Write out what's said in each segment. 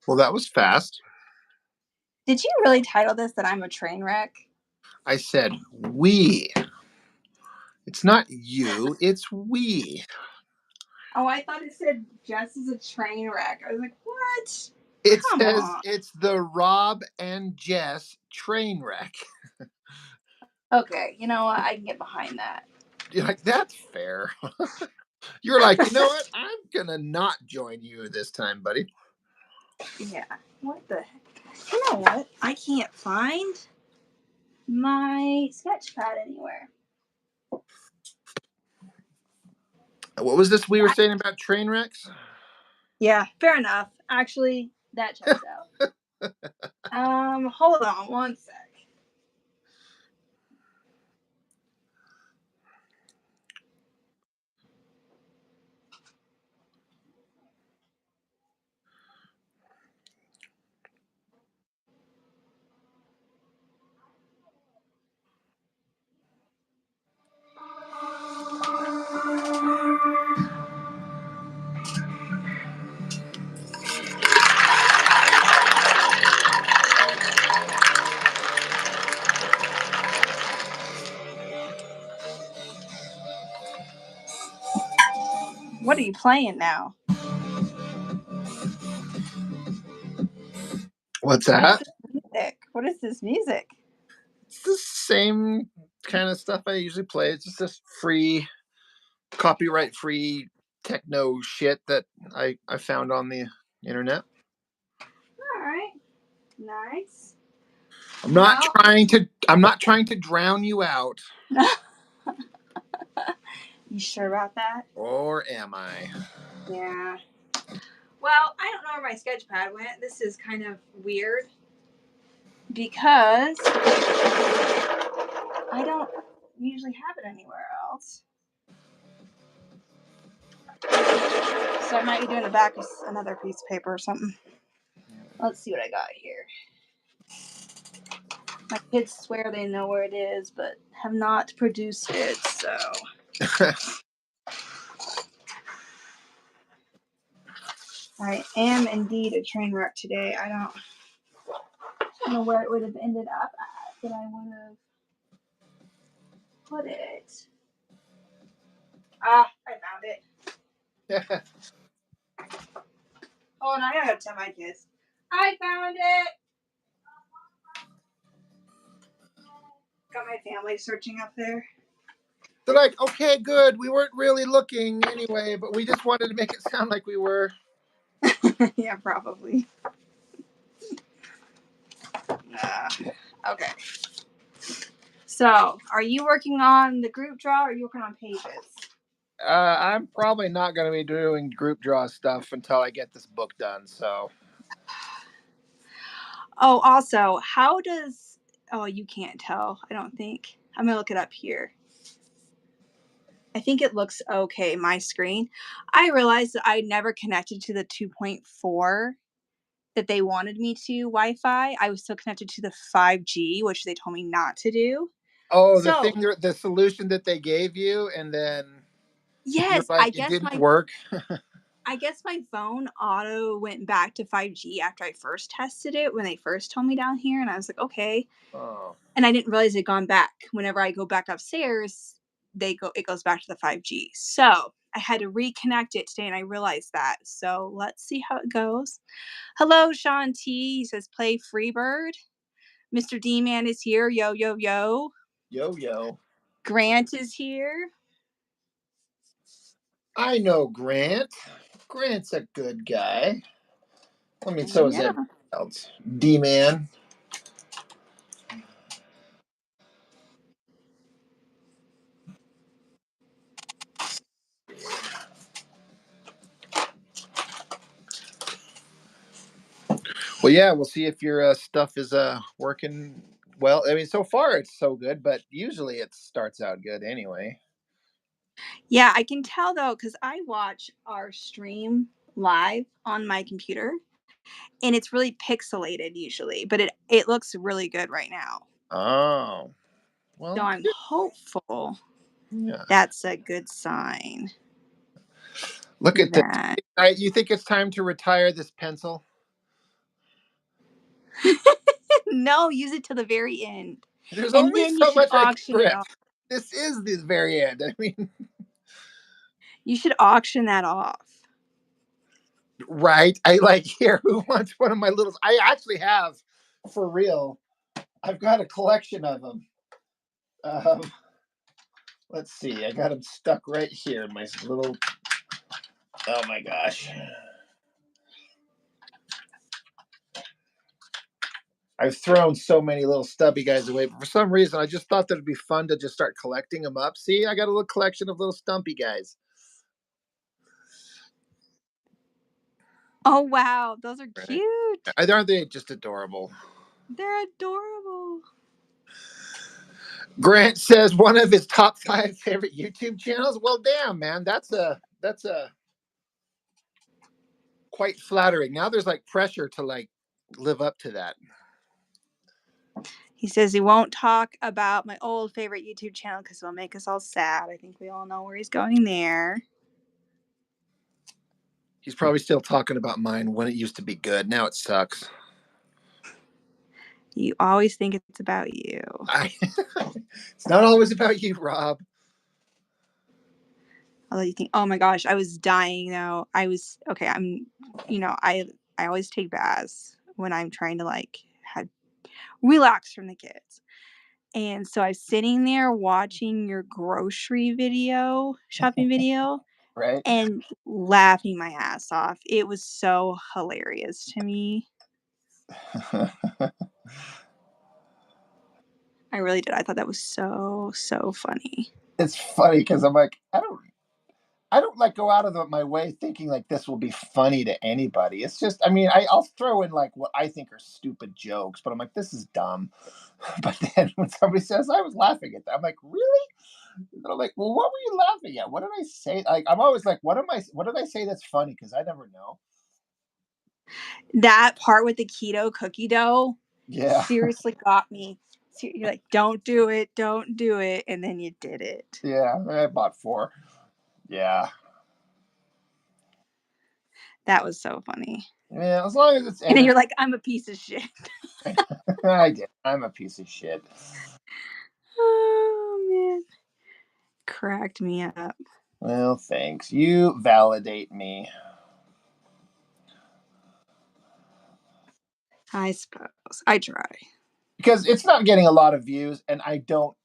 Well, that was fast. Did you really title this that I'm a train wreck? I said we. It's not you, it's we. Oh, I thought it said Jess is a train wreck. I was like, what? It Come says on. it's the Rob and Jess train wreck. Okay, you know what? I can get behind that. You're like, that's fair. You're like, you know what? I'm gonna not join you this time, buddy. Yeah. What the heck? You know what? I can't find my sketch pad anywhere. What was this we were saying about train wrecks? Yeah, fair enough. Actually, that checks out. Hold on one sec. What are you playing now? What's What is that? this music? What is this music? It's the same kind of stuff I usually play. It's just this free, copyright free techno shit that I found on the internet. All right, nice. I'm not Well, trying to drown you out. you sure about that? Or am I? Yeah. Well, I don't know where my sketch pad went. This is kind of weird because I don't usually have it anywhere else. So I might be doing the back of another piece of paper or something. Let's see what I got here. My kids swear they know where it is, but have not produced it, so. I am indeed a train wreck today. I don't know where it would have ended up at, but I would have put it. Ah, I found it. Oh, and I gotta tell my kids. I found it! Got my family searching up there. They're like, okay, good. We weren't really looking anyway, but we just wanted to make it sound like we were. Yeah, probably. Okay. So, are you working on the group draw or are you working on pages? I'm probably not going to be doing group draw stuff until I get this book done. So, Oh, also, how does. Oh, you can't tell, I don't think. I'm going to look it up here. I think it looks okay, my screen. I realized that I never connected to the 2.4 that they wanted me to Wi-Fi. I was still connected to the 5G, which they told me not to do. oh, So, the solution that they gave you, and then you're yes, like, it didn't work. I guess my phone auto went back to 5G after I first tested it when they first told me down here, and I was like, okay. Oh, And I didn't realize it had gone back. Whenever I go back upstairs, it goes back to the 5G. So I had to reconnect it today, and I realized that. So let's see how it goes. Hello, Sean T. He says, play Freebird. Mr. D Man is here. Yo, yo, yo. yo, yo. Grant is here. I know Grant. Grant's a good guy. I mean, so is Yeah. everybody else. D man. Well, yeah, we'll see if your stuff is working well. I mean, so far it's so good, but usually it starts out good anyway. Yeah, I can tell though, because I watch our stream live on my computer and it's really pixelated usually, but it looks really good right now. Oh, So well, I'm hopeful yeah. that's a good sign Look at this. that You think it's time to retire this pencil? No, use it till the very end. There's And only then you so should much I can auction it rip. off. This is the very end. I mean, You should auction that off. right? I like here. Who wants one of my little? I actually have, for real. I've got a collection of them. Um, let's see. I got them stuck right here in my little. Oh my gosh. I've thrown so many little stubby guys away, but for some reason, I just thought that it'd be fun to just start collecting them up. See, I got a little collection of little stumpy guys. Oh wow, those are Right? cute. Aren't they just adorable? They're adorable. Grant says one of his top 5 favorite YouTube channels. Well, damn, man, that's a quite flattering. Now there's like pressure to like live up to that. He says he won't talk about my old favorite YouTube channel because it'll make us all sad. I think we all know where he's going there. He's probably still talking about mine when it used to be good. Now it sucks. You always think it's about you. It's not always about you, Rob. Although you think, oh my gosh, I was dying though. I was okay. I always take baths when I'm trying to like relax from the kids. And so I was sitting there watching your shopping video, Right? and laughing my ass off. It was so hilarious to me. I really did. I thought that was so, so funny. It's funny because I'm like, I don't like go out of my way thinking like this will be funny to anybody. It's just, I mean, I'll throw in like what I think are stupid jokes, but I'm like, this is dumb. But then when somebody says I was laughing at that, I'm like, really? And I'm like, well, what were you laughing at? What did I say? Like, I'm always like, what did I say that's funny? Because I never know. That part with the keto cookie dough Yeah, seriously got me. You're like, don't do it, don't do it. And then you did it. yeah. I bought 4. Yeah, That was so funny. yeah. As long as it's And then entertaining. you're like, I'm a piece of shit. I did. I'm a piece of shit. Oh, man. Cracked me up. Well, thanks. You validate me. I suppose. I try. Because it's not getting a lot of views, and I don't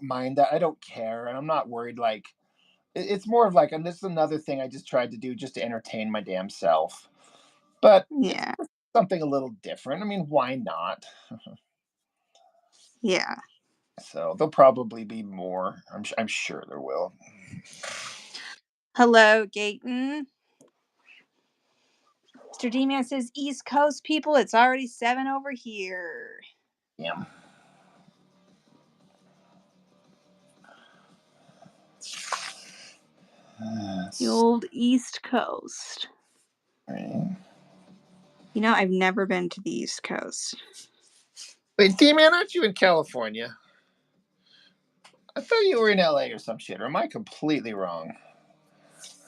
mind that. I don't care, and I'm not worried. Like it's more of like, and this is another thing I just tried to do just to entertain my damn self. But it's Yeah. something a little different. I mean, why not? Yeah. So there'll probably be more. I'm sure there will. Hello, Gayton. Mr. D-Man says, East Coast people, it's already 7 over here. Yeah. The old East Coast. Right. I've never been to the East Coast. Wait, D-Man, aren't you in California? I thought you were in LA or some shit. Or am I completely wrong?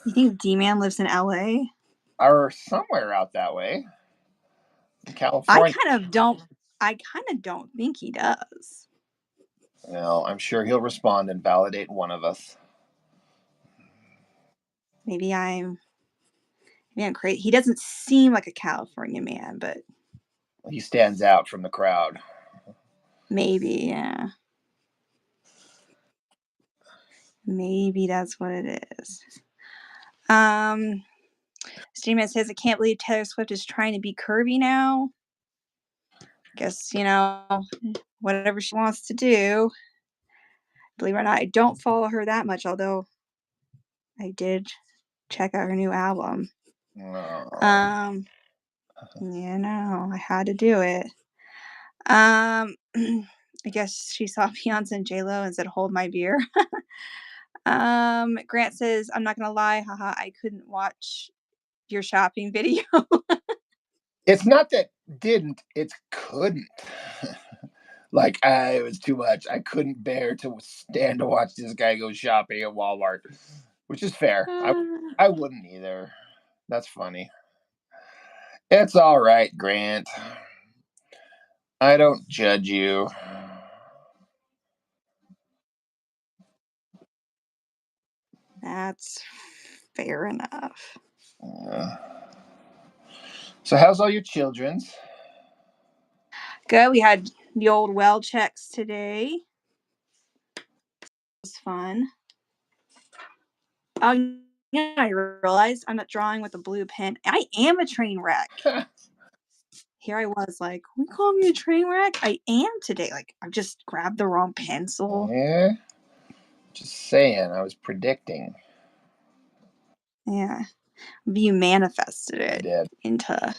You think D-Man lives in LA? Or somewhere out that way in I California. kind of don't I kind of don't think he does. Well, I'm sure he'll respond and validate one of us. Maybe I'm crazy. He doesn't seem like a California man, but He stands out from the crowd. maybe, yeah. Maybe that's what it is. Steamman says, I can't believe Taylor Swift is trying to be curvy now. Guess, whatever she wants to do. Believe it or not, I don't follow her that much, although I did check out her new album. Oh. No, I had to do it. I guess she saw Beyonce and J-Lo and said, hold my beer. Grant says, I'm not gonna lie, haha, I couldn't watch your shopping video. It's not that didn't, it's couldn't. Like, it was too much. I couldn't bear to stand to watch this guy go shopping at Walmart, which is fair. I wouldn't either. That's funny. It's all right, Grant. I don't judge you. That's fair enough. Uh, so, how's all your children's? Good. We had the old well checks today. It was fun. Oh, yeah, I realized I'm not drawing with a blue pen. I am a train wreck. Here I was like, we call me a train wreck? I am today. Like, I just grabbed the wrong pencil. Yeah, just saying. I was predicting. Yeah. You manifested I it did. into.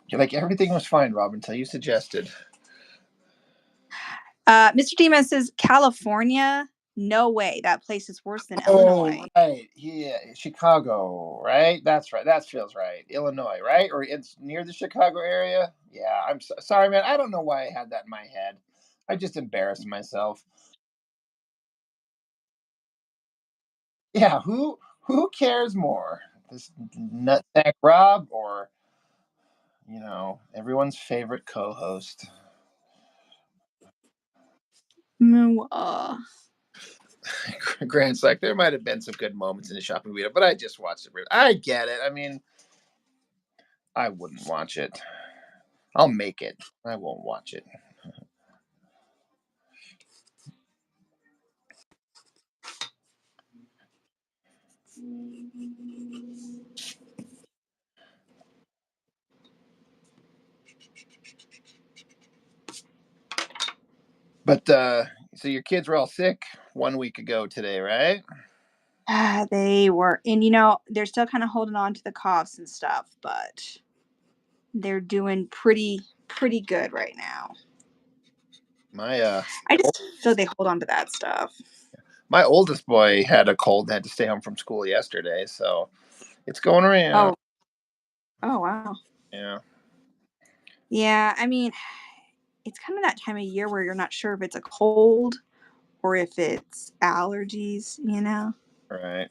You're like, everything was fine, Rob, until you suggested. Mr. Demon says, California? No way. That place is worse than Oh, Illinois. right. Yeah, Chicago, right? That's right. That feels right. Illinois, right? Or it's near the Chicago area. Yeah, I'm sorry, man. I don't know why I had that in my head. I just embarrassed myself. Yeah, who cares more? This nutsack Rob or everyone's favorite co-host? Mm. Grant's like, there might have been some good moments in the shopping video, but I just watched it. I get it. I mean, I wouldn't watch it. I'll make it. I won't watch it. But so your kids were all sick 1 week ago today, right? They were, and they're still kind of holding on to the coughs and stuff, but they're doing pretty good right now. My I just feel they hold on to that stuff. my oldest boy had a cold and had to stay home from school yesterday, so it's going around. Oh, oh wow. Yeah, Yeah, I mean, it's kind of that time of year where you're not sure if it's a cold or if it's allergies. right.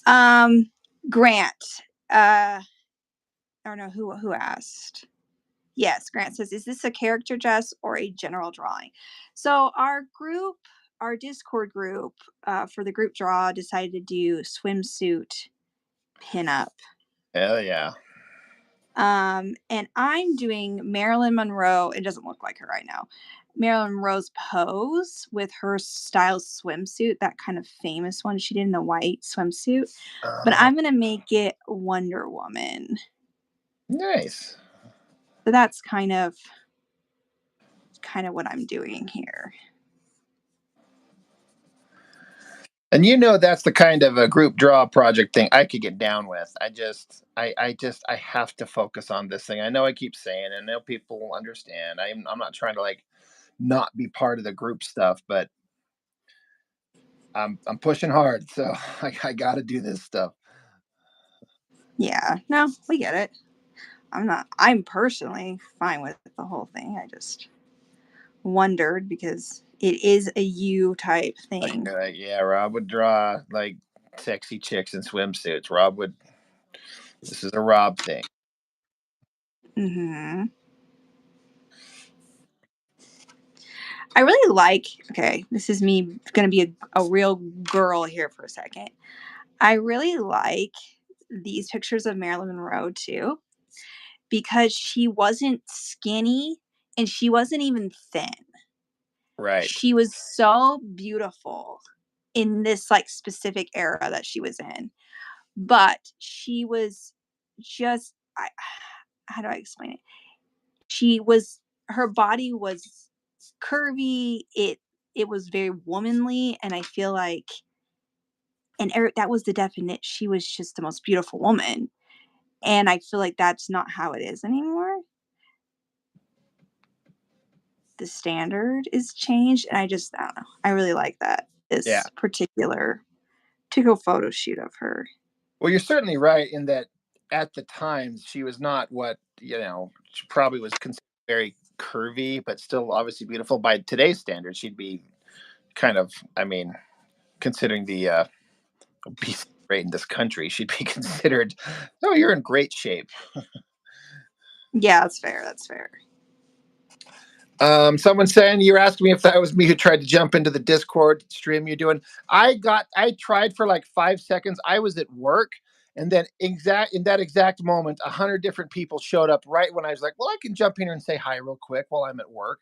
Um, Grant, or no, who asked? Yes, Grant says, is this a character dress or a general drawing? So our Discord group, for the group draw decided to do swimsuit pinup. Hell yeah. And I'm doing Marilyn Monroe. It doesn't look like her right now. Marilyn Monroe's pose with her style swimsuit, that kind of famous one she did in the white swimsuit. But Uh, I'm gonna make it Wonder Woman. nice. So that's kind of what I'm doing here. And that's the kind of a group draw project thing I could get down with. I have to focus on this thing. I know I keep saying it. I know people understand. I'm not trying to like not be part of the group stuff, but I'm pushing hard, so I got to do this stuff. Yeah, no, we get it. I'm personally fine with the whole thing. I just wondered because it is a you type thing. Yeah, Rob would draw like sexy chicks in swimsuits. Rob would. This is a Rob thing. Hmm. I really like, okay, this is me going to be a real girl here for a second. I really like these pictures of Marilyn Monroe too, because she wasn't skinny and she wasn't even thin. Right. She was so beautiful in this like specific era that she was in, but she was just, how do I explain it? She was, her body was curvy. It was very womanly, and I feel like, and Eric, that was the definite. She was just the most beautiful woman, and I feel like that's not how it is anymore. The standard is changed, and I don't know. I really like that Yeah. this particular photo shoot of her. Well, you're certainly right in that at the time she was not what she probably was considered very curvy, but still obviously beautiful. By today's standards, she'd be kind of, I mean, considering the obesity rate in this country, she'd be considered. Oh, you're in great shape. Yeah, that's fair. That's fair. Someone saying you're asking me if that was me who tried to jump into the Discord stream you're doing. I tried for like 5 seconds. I was at work, and then in that exact moment, 100 different people showed up right when I was like, well, I can jump in here and say hi real quick while I'm at work.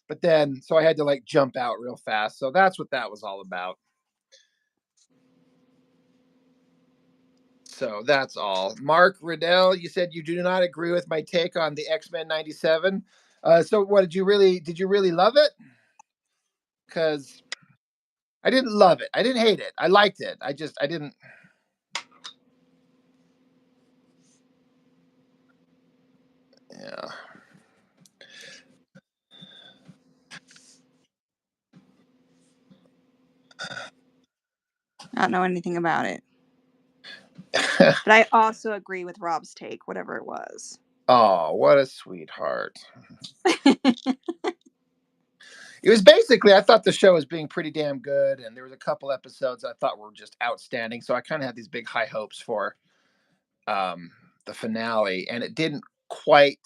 But then, so I had to like jump out real fast. So that's what that was all about. So that's all. Mark Riddell, you said you do not agree with my take on the X-Men 97. So what did you really love it? Because I didn't love it. I didn't hate it. I liked it. I didn't. Yeah. I don't know anything about it. But I also agree with Rob's take, whatever it was. Oh, what a sweetheart. It was basically, I thought the show was being pretty damn good, and there was a couple episodes I thought were just outstanding. So I kind of had these big high hopes for um, the finale, and it didn't quite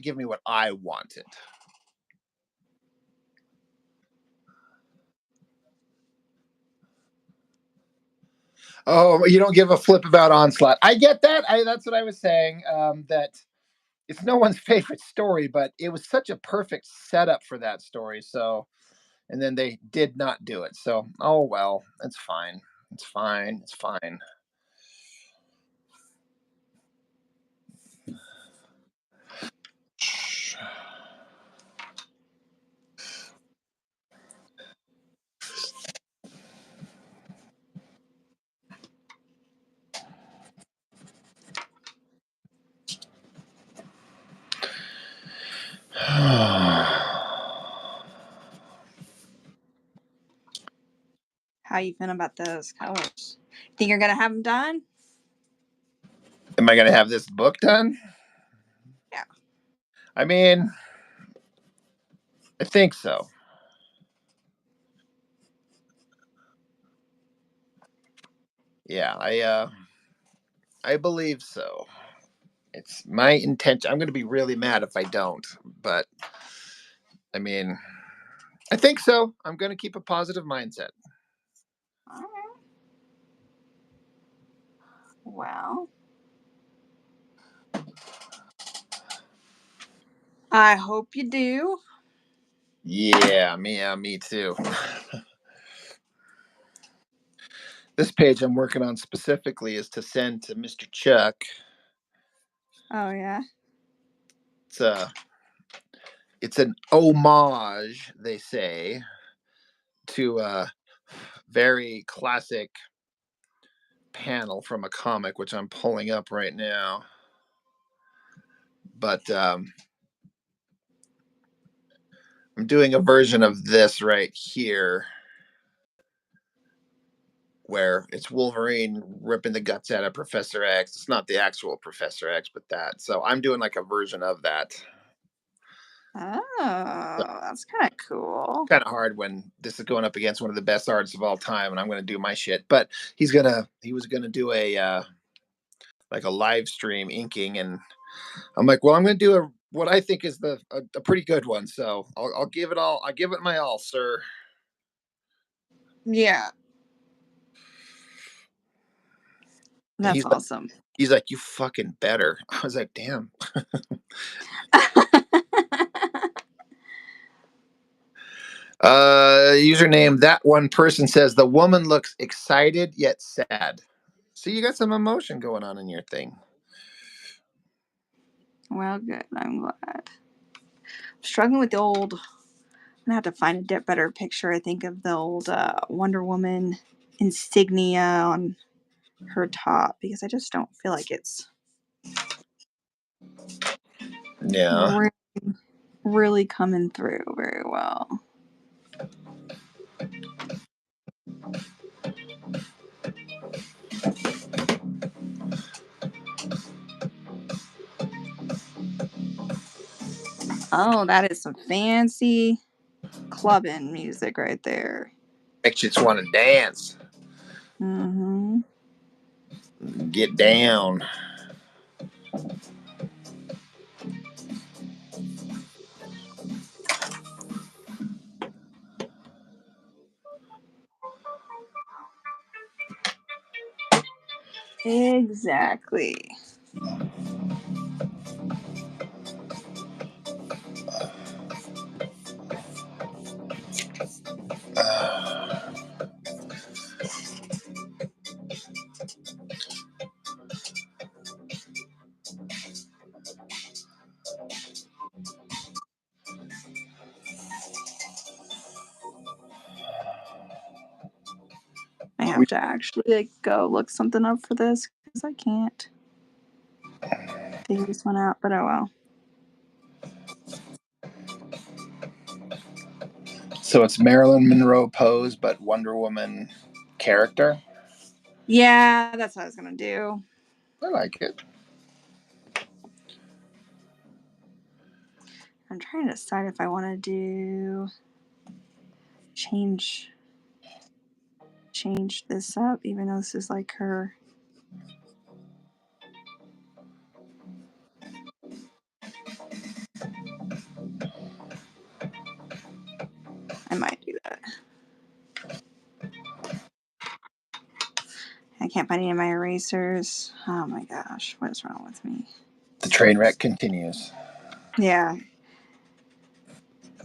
give me what I wanted. Oh, you don't give a flip about Onslaught. I get that. That's what I was saying. That it's no one's favorite story, but it was such a perfect setup for that story. So, and then they did not do it. So, oh well, it's fine. It's fine. It's fine. How you feeling about those colors? Think you're gonna have them done? Am I going to have this book done? Yeah. I mean, I think so. Yeah, I believe so. It's my intention. I'm going to be really mad if I don't, but I mean, I think so. I'm going to keep a positive mindset. All right. Well, I hope you do. Me too. This page I'm working on specifically is to send to Mr. Chuck. Oh yeah. It's a it's an homage, they say, to a very classic panel from a comic, which I'm pulling up right now. But I'm doing a version of this right here where it's Wolverine ripping the guts out of Professor X. It's not the actual Professor X, but that. So I'm doing like a version of that. So Oh, that's kind of cool. kind of hard when this is going up against one of the best artists of all time, and I'm going to do my shit. But he was gonna do a like a live stream inking, and I'm like, well, I'm going to do what I think is a pretty good one. So I'll give it all. I give it my all, sir. Yeah, And that's awesome. he's like, you fucking better. I was like, damn. Username that one person says the woman looks excited yet sad. So you got some emotion going on in your thing. Well, good. I'm glad. I'm struggling with the old. I'm gonna have to find a better picture. I think of the old Wonder Woman insignia on her top because I just don't feel like it's Yeah. re- really coming through very well. Oh, that is some fancy clubbing music right there. Makes you just want to dance, Mm-hmm. get down. Exactly. I have to actually like go look something up for this because I can't figure this one out. But oh well. So it's Marilyn Monroe pose, but Wonder Woman character. Yeah, that's what I was gonna do. I like it. I'm trying to decide if I want to do change this up, even though this is like her. I might do that. I can't find any of my erasers. Oh my gosh, what is wrong with me? The train wreck continues. Yeah.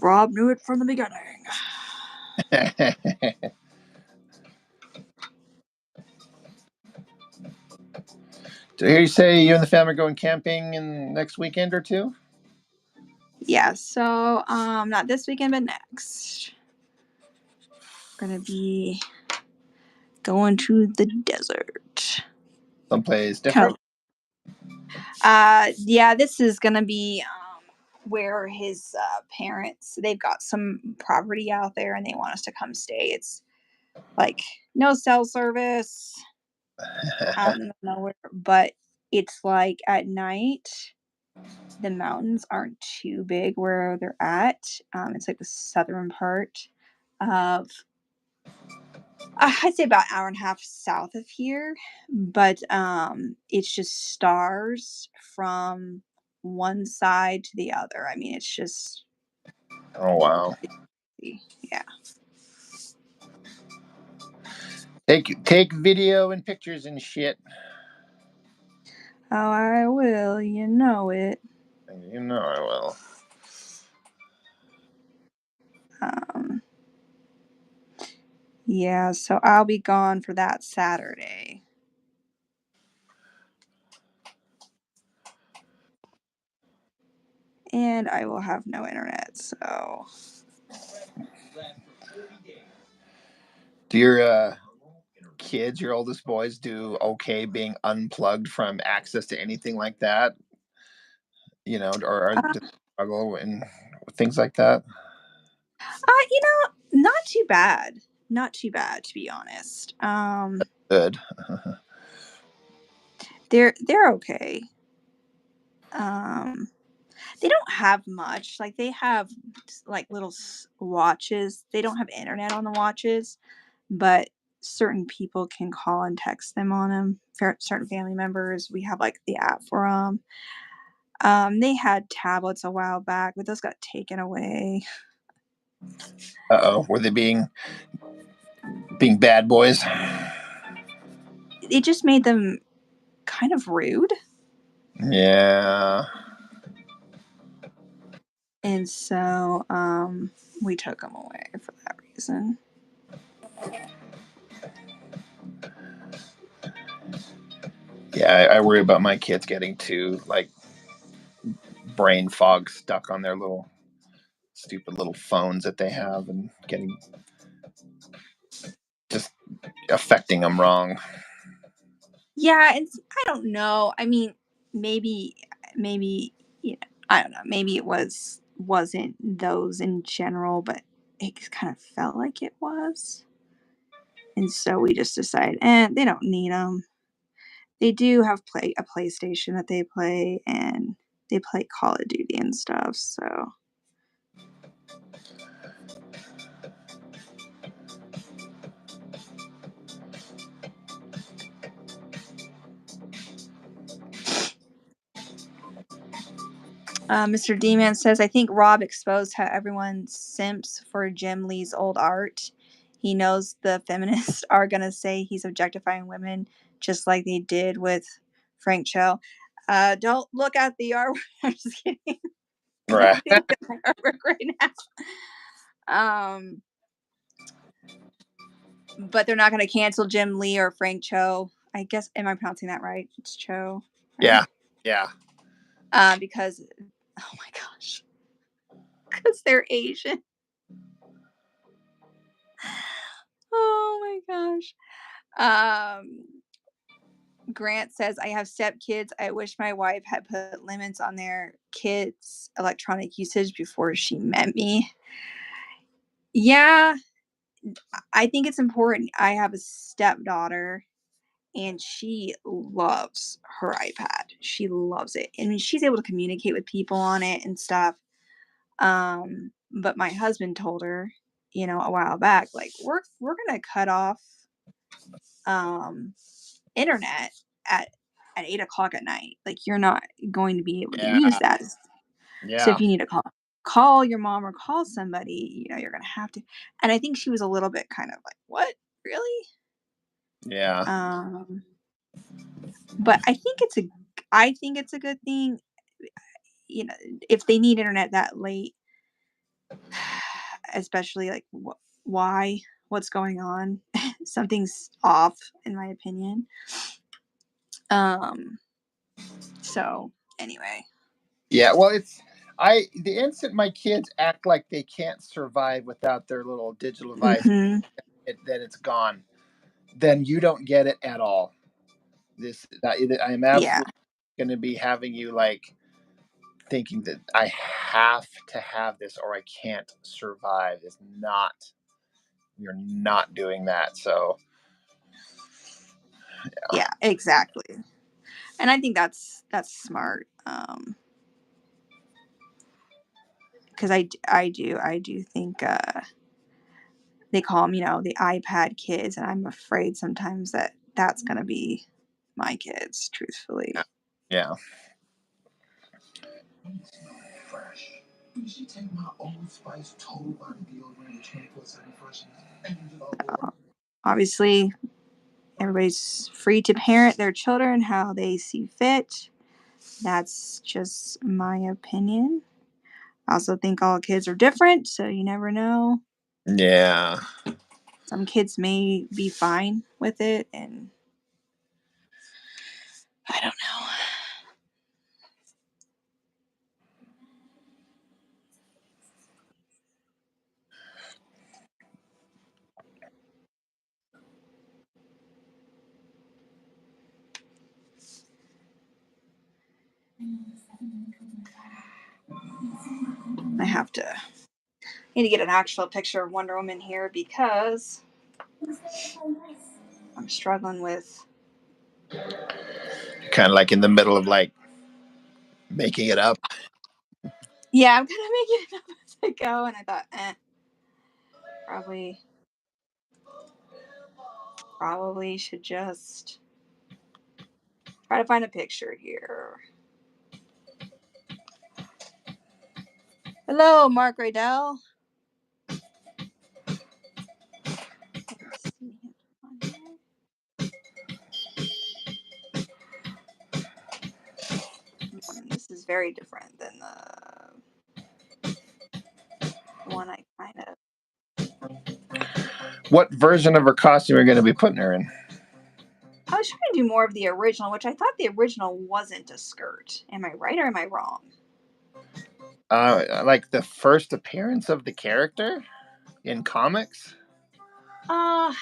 Rob knew it from the beginning. Did I hear you say you and the family are going camping in next weekend or two? Yeah, so not this weekend but next. We're gonna be going to the desert. Someplace Kind different? yeah, this is gonna be where his parents, they've got some property out there and they want us to come stay. It's like no cell service out in the middle of nowhere, but it's like at night the mountains aren't too big where they're at. It's like the southern part of, I'd say about an hour and a half south of here, but it's just stars from one side to the other. I mean, it's just, Oh, wow. yeah. Take video and pictures and shit. Oh, I will. You know it. You know I will. Um, yeah, so I'll be gone for that Saturday. And I will have no internet, so. Do your kids, your oldest boys, do okay being unplugged from access to anything like that? You know, or are Uh, just struggle and things like that? you know, not too bad. Not too bad, to be honest. Good. They're okay. Um, they don't have much. Like they have like little watches. They don't have internet on the watches, but certain people can call and text them on them. For certain family members, we have like the app for them. They had tablets a while back, but those got taken away. Uh-oh, were they being bad boys? It just made them kind of rude, Yeah. and so we took them away for that reason. Yeah, I worry about my kids getting too like brain fog stuck on their little stupid little phones that they have and getting just affecting them wrong. Yeah, and I don't know. I mean, maybe you know, I don't know. Maybe it wasn't those in general, but it kind of felt like it was, and so we just decided, they don't need them. They do have play a PlayStation that they play, and they play Call of Duty and stuff. So Mr. D-Man says, I think Rob exposed how everyone simps for Jim Lee's old art. He knows the feminists are going to say he's objectifying women just like they did with Frank Cho. Don't look at the artwork. I'm just kidding. Right. Don't look at my artwork right now. But they're not going to cancel Jim Lee or Frank Cho. I guess, am I pronouncing that right? It's Cho, right? Yeah. Because, oh my gosh, because they're Asian. Oh my gosh. Grant says, I have stepkids. I wish my wife had put limits on their kids' electronic usage before she met me. Yeah, I think it's important. I have a stepdaughter and she loves her iPad. She loves it. I mean, she's able to communicate with people on it and stuff. But my husband told her, a while back, like, we're gonna cut off internet at 8 o'clock at night. Like, you're not going to be able to use Yeah. that. So Yeah. if you need to call your mom or call somebody, you're gonna have to. And I think she was a little bit kind of like, what? Really? Yeah. But I think it's a good thing. If they need internet that late, especially like why, what's going on? Something's off, in my opinion. So anyway. Yeah. Well, the instant my kids act like they can't survive without their little digital device, Mm-hmm. then it's gone. Then you don't get it at all. I am Yeah. absolutely going to be having you like thinking that I have to have this or I can't survive. Is not You're not doing that. So Yeah, exactly. And I think that's smart. Because I do think they call them, the iPad kids, and I'm afraid sometimes that's gonna be my kids, truthfully. yeah. Obviously, everybody's free to parent their children how they see fit. That's just my opinion. I also think all kids are different, so you never know. Yeah. Some kids may be fine with it, and I don't know. Need to get an actual picture of Wonder Woman here because I'm struggling with. Kind of like in the middle of like making it up. Yeah, I'm gonna make it up as I go, and I thought, probably should just try to find a picture here. Hello, Mark Radell. This is very different than the one I kind of. What version of her costume are you going to be putting her in? I was trying to do more of the original, which I thought the original wasn't a skirt. Am I right or am I wrong? Like the first appearance of the character in comics. I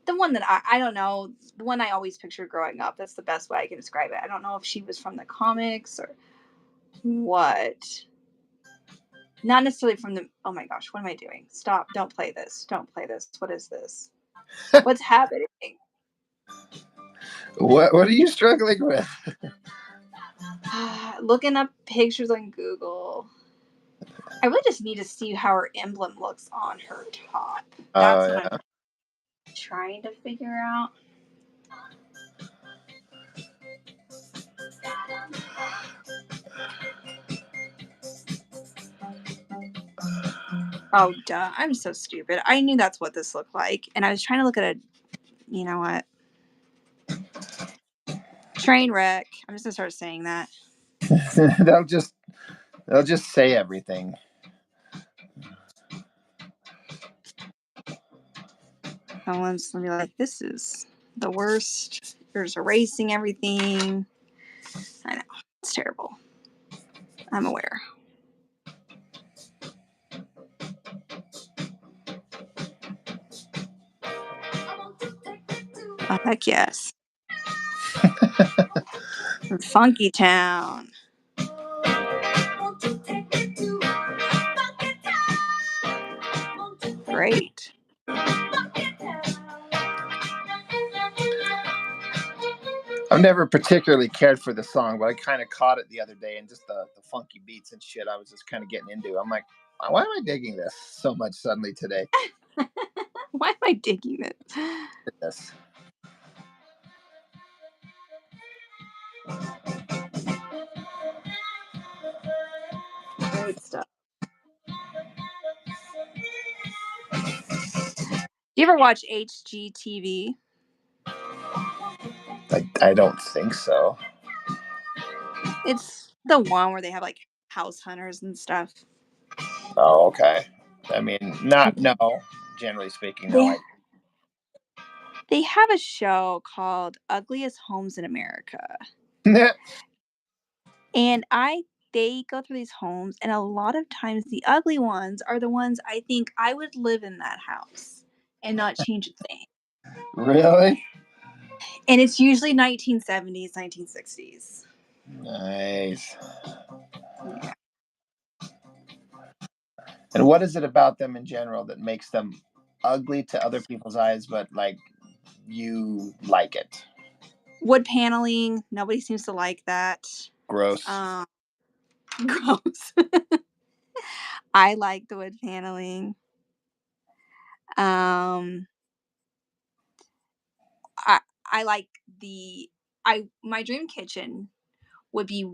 the one that I don't know, the one I always pictured growing up. That's the best way I can describe it. I don't know if she was from the comics or what. Not necessarily from the. Oh my gosh, what am I doing? Stop! Don't play this! Don't play this! What is this? What's happening? What are you struggling with? Looking up pictures on Google. I really just need to see how her emblem looks on her top. That's Oh what yeah. I'm trying to figure out. Oh, duh. I'm so stupid. I knew that's what this looked like. And I was trying to look at a. You know what? Train wreck. I'm just gonna start saying that. they'll just say everything. Someone's gonna be like, "This is the worst." There's erasing everything. I know it's terrible. I'm aware. Oh, heck yes. Funky Town. Great. I've never particularly cared for the song, but I kind of caught it the other day, and just the funky beats and shit I was just kind of getting into. I'm like, why am I digging this so much suddenly today? Why am I digging it? This. Great stuff. Do you ever watch HGTV? I don't think so. It's the one where they have like house hunters and stuff. Oh, okay. I mean, not no. Generally speaking, no. They they have a show called Ugliest Homes in America. And they go through these homes, and a lot of times the ugly ones are the ones I think I would live in that house and not change a thing. Really? And it's usually 1970s, 1960s. Nice. Yeah. And what is it about them in general that makes them ugly to other people's eyes, but like you like it? Wood paneling, nobody seems to like that. Gross. Gross. I like the wood paneling. Um, I I like my dream kitchen would be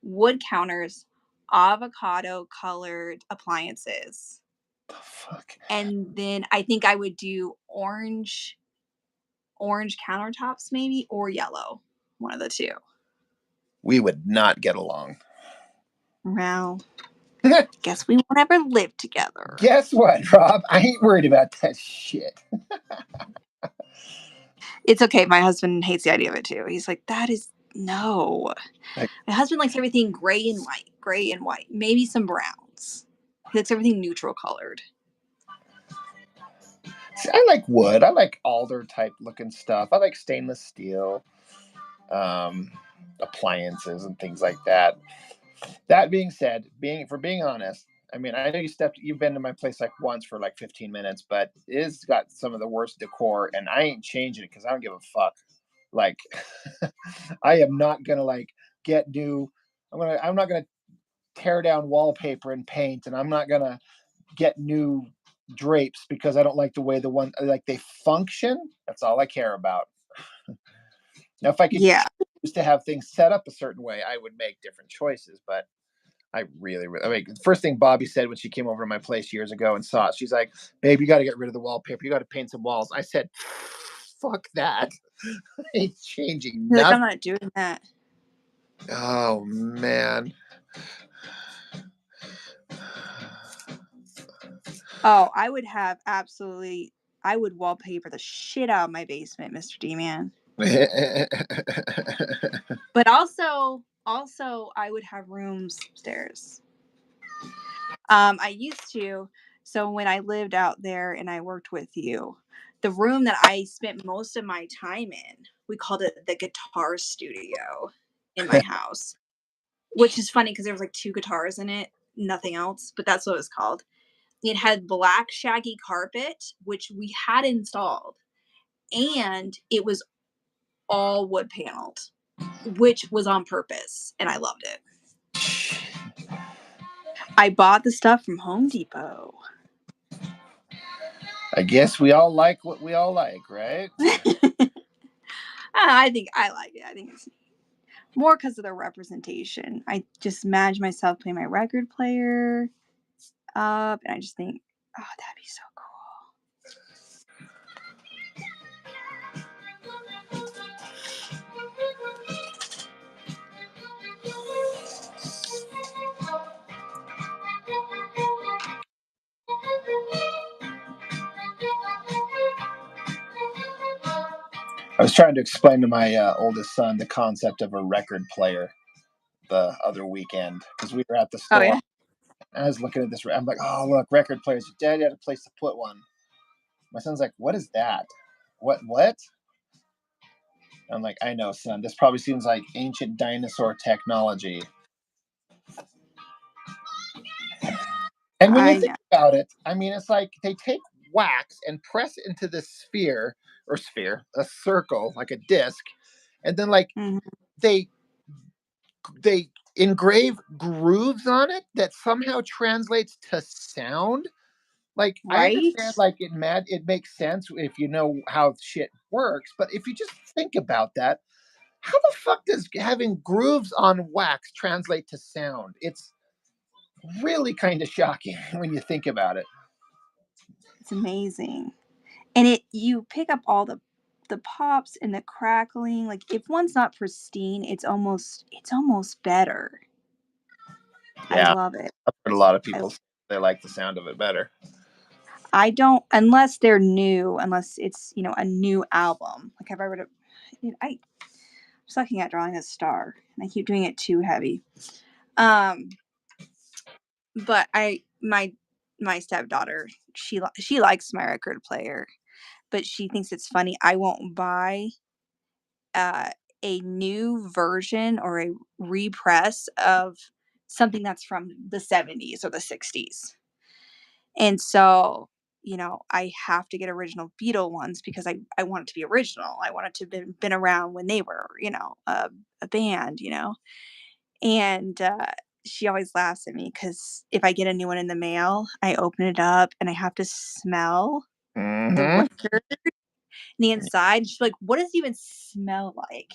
wood counters, avocado colored appliances. The fuck? And then I think I would do orange countertops maybe, or yellow. One of the two. We would not get along. Well, guess we won't ever live together. Guess what, Rob? I ain't worried about that shit. It's okay. My husband hates the idea of it too. He's like, that is no. Like, My husband likes everything gray and white, maybe some browns. He likes everything neutral colored. see, I like wood. I like alder type looking stuff. I like stainless steel appliances and things like that. That being said, being honest, I mean, I know you've been to my place like once for like 15 minutes, but it's got some of the worst decor, and I ain't changing it because I don't give a fuck. Like, I am not gonna like get new. I'm not gonna tear down wallpaper and paint, and I'm not gonna get new drapes because I don't like the way like they function. That's all I care about. Now, if I could Yeah. choose to have things set up a certain way, I would make different choices. But I mean, the first thing Bobby said when she came over to my place years ago and saw it, she's like, "Babe, you got to get rid of the wallpaper. You got to paint some walls." I said, "Fuck that! I ain't changing He's like, I'm nothing." not doing that. Oh man. Oh, I would wallpaper the shit out of my basement, Mr. D Man. But also I would have rooms upstairs. I used to, so when I lived out there and I worked with you, the room that I spent most of my time in, we called it the guitar studio in my house, which is funny because there was like two guitars in it, nothing else, but that's what it was called. It had black shaggy carpet, which we had installed, and it was all wood paneled, which was on purpose, and I loved it. I bought the stuff from Home Depot. I guess we all like what we all like, right? I think I like it. I think it's more because of the representation. I just imagine myself playing my record player up, and I just think, oh, that'd be so cool. was trying to explain to my oldest son the concept of a record player the other weekend because we were at the Oh store. yeah. And I was looking at this. I'm like, oh look, record players. Daddy had a place to put one. My son's like, what is that? What? I'm like, I know, son. This probably seems like ancient dinosaur technology. And when you I think know. about it, I mean, it's like they take wax and press it into this sphere, a circle, like a disc, and then like Mhm. they they engrave grooves on it that somehow translates to sound. Like I Right? understand, like it makes sense if you know how shit works, but if you just think about that, how the fuck does having grooves on wax translate to sound? It's really kind of shocking when you think about it. It's amazing. And you pick up all the pops and the crackling. Like if one's not pristine, it's almost better. I Yeah, love it. I've heard a lot of I people say they like the sound of it better. I don't unless they're new, unless it's, a new album. Like have I read I'm sucking at drawing a star and I keep doing it too heavy. Um but my stepdaughter, she likes my record player, but she thinks it's funny I won't buy uh, a new version or a repress of something that's from the 70s or the 60s. And so, I have to get original Beatle ones because I want it to be original. I want it to have been around when they were, a band. And she always laughs at me because if I get a new one in the mail, I open it up and I have to smell the Mm-hmm. record and the inside. She's like, what does it even smell like?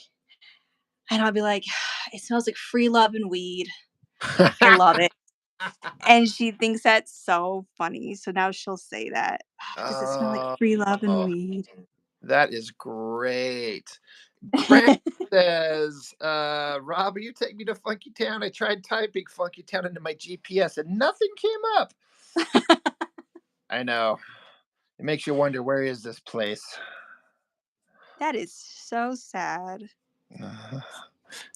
And I'll be like, "It smells like free love and weed." I love it. And she thinks that's so funny. So now she'll say that. Does it smell like Oh, free love and weed? that is great. Grant says, Rob, will you take me to Funky Town? I tried typing Funky Town into my GPS and nothing came up. I know. It makes you wonder, where is this place? That is so sad. Uh,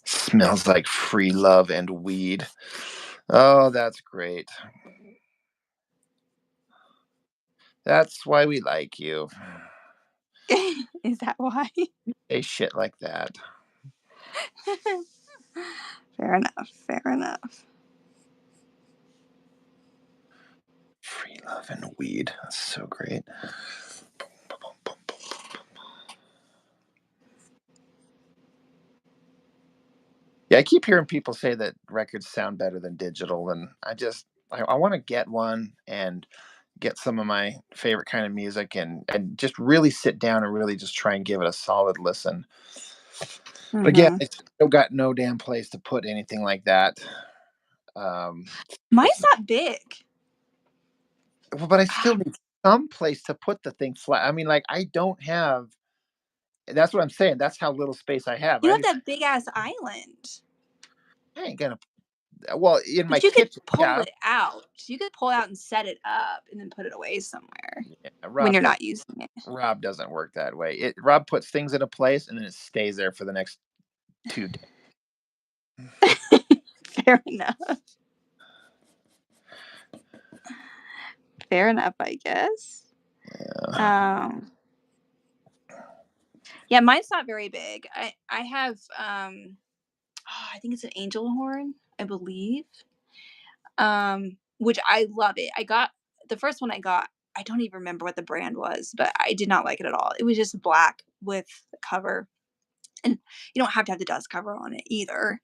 Smells like free love and weed. Oh, that's great. That's why we like you. Is that why? Say shit like that. Fair enough. Fair enough. Free love and weed. That's so great. Yeah, I keep hearing people say that records sound better than digital, and I want to get one and get some of my favorite kind of music and just really sit down and really just try and give it a solid listen. But again, Hmm. I still got no damn place to put anything like that. Um, Mine's not big. but I still need some place to put the thing flat. I mean, like I don't have. That's what I'm saying. That's how little space I have. You have that big ass island. I ain't gonna. Well, in my But you could kitchen, pull yeah, it out. You could pull it out and set it up and then put it away somewhere yeah. when you're not using it. Rob doesn't work that way. Rob puts things in a place and then it stays there for the next 2 days. Fair enough. Fair enough, I guess. Um, yeah, mine's not very big. I have I think it's an angel horn, I believe. Which I love it. I got the first one I got. I don't even remember what the brand was, but I did not like it at all. It was just black with the cover, and you don't have to have the dust cover on it either.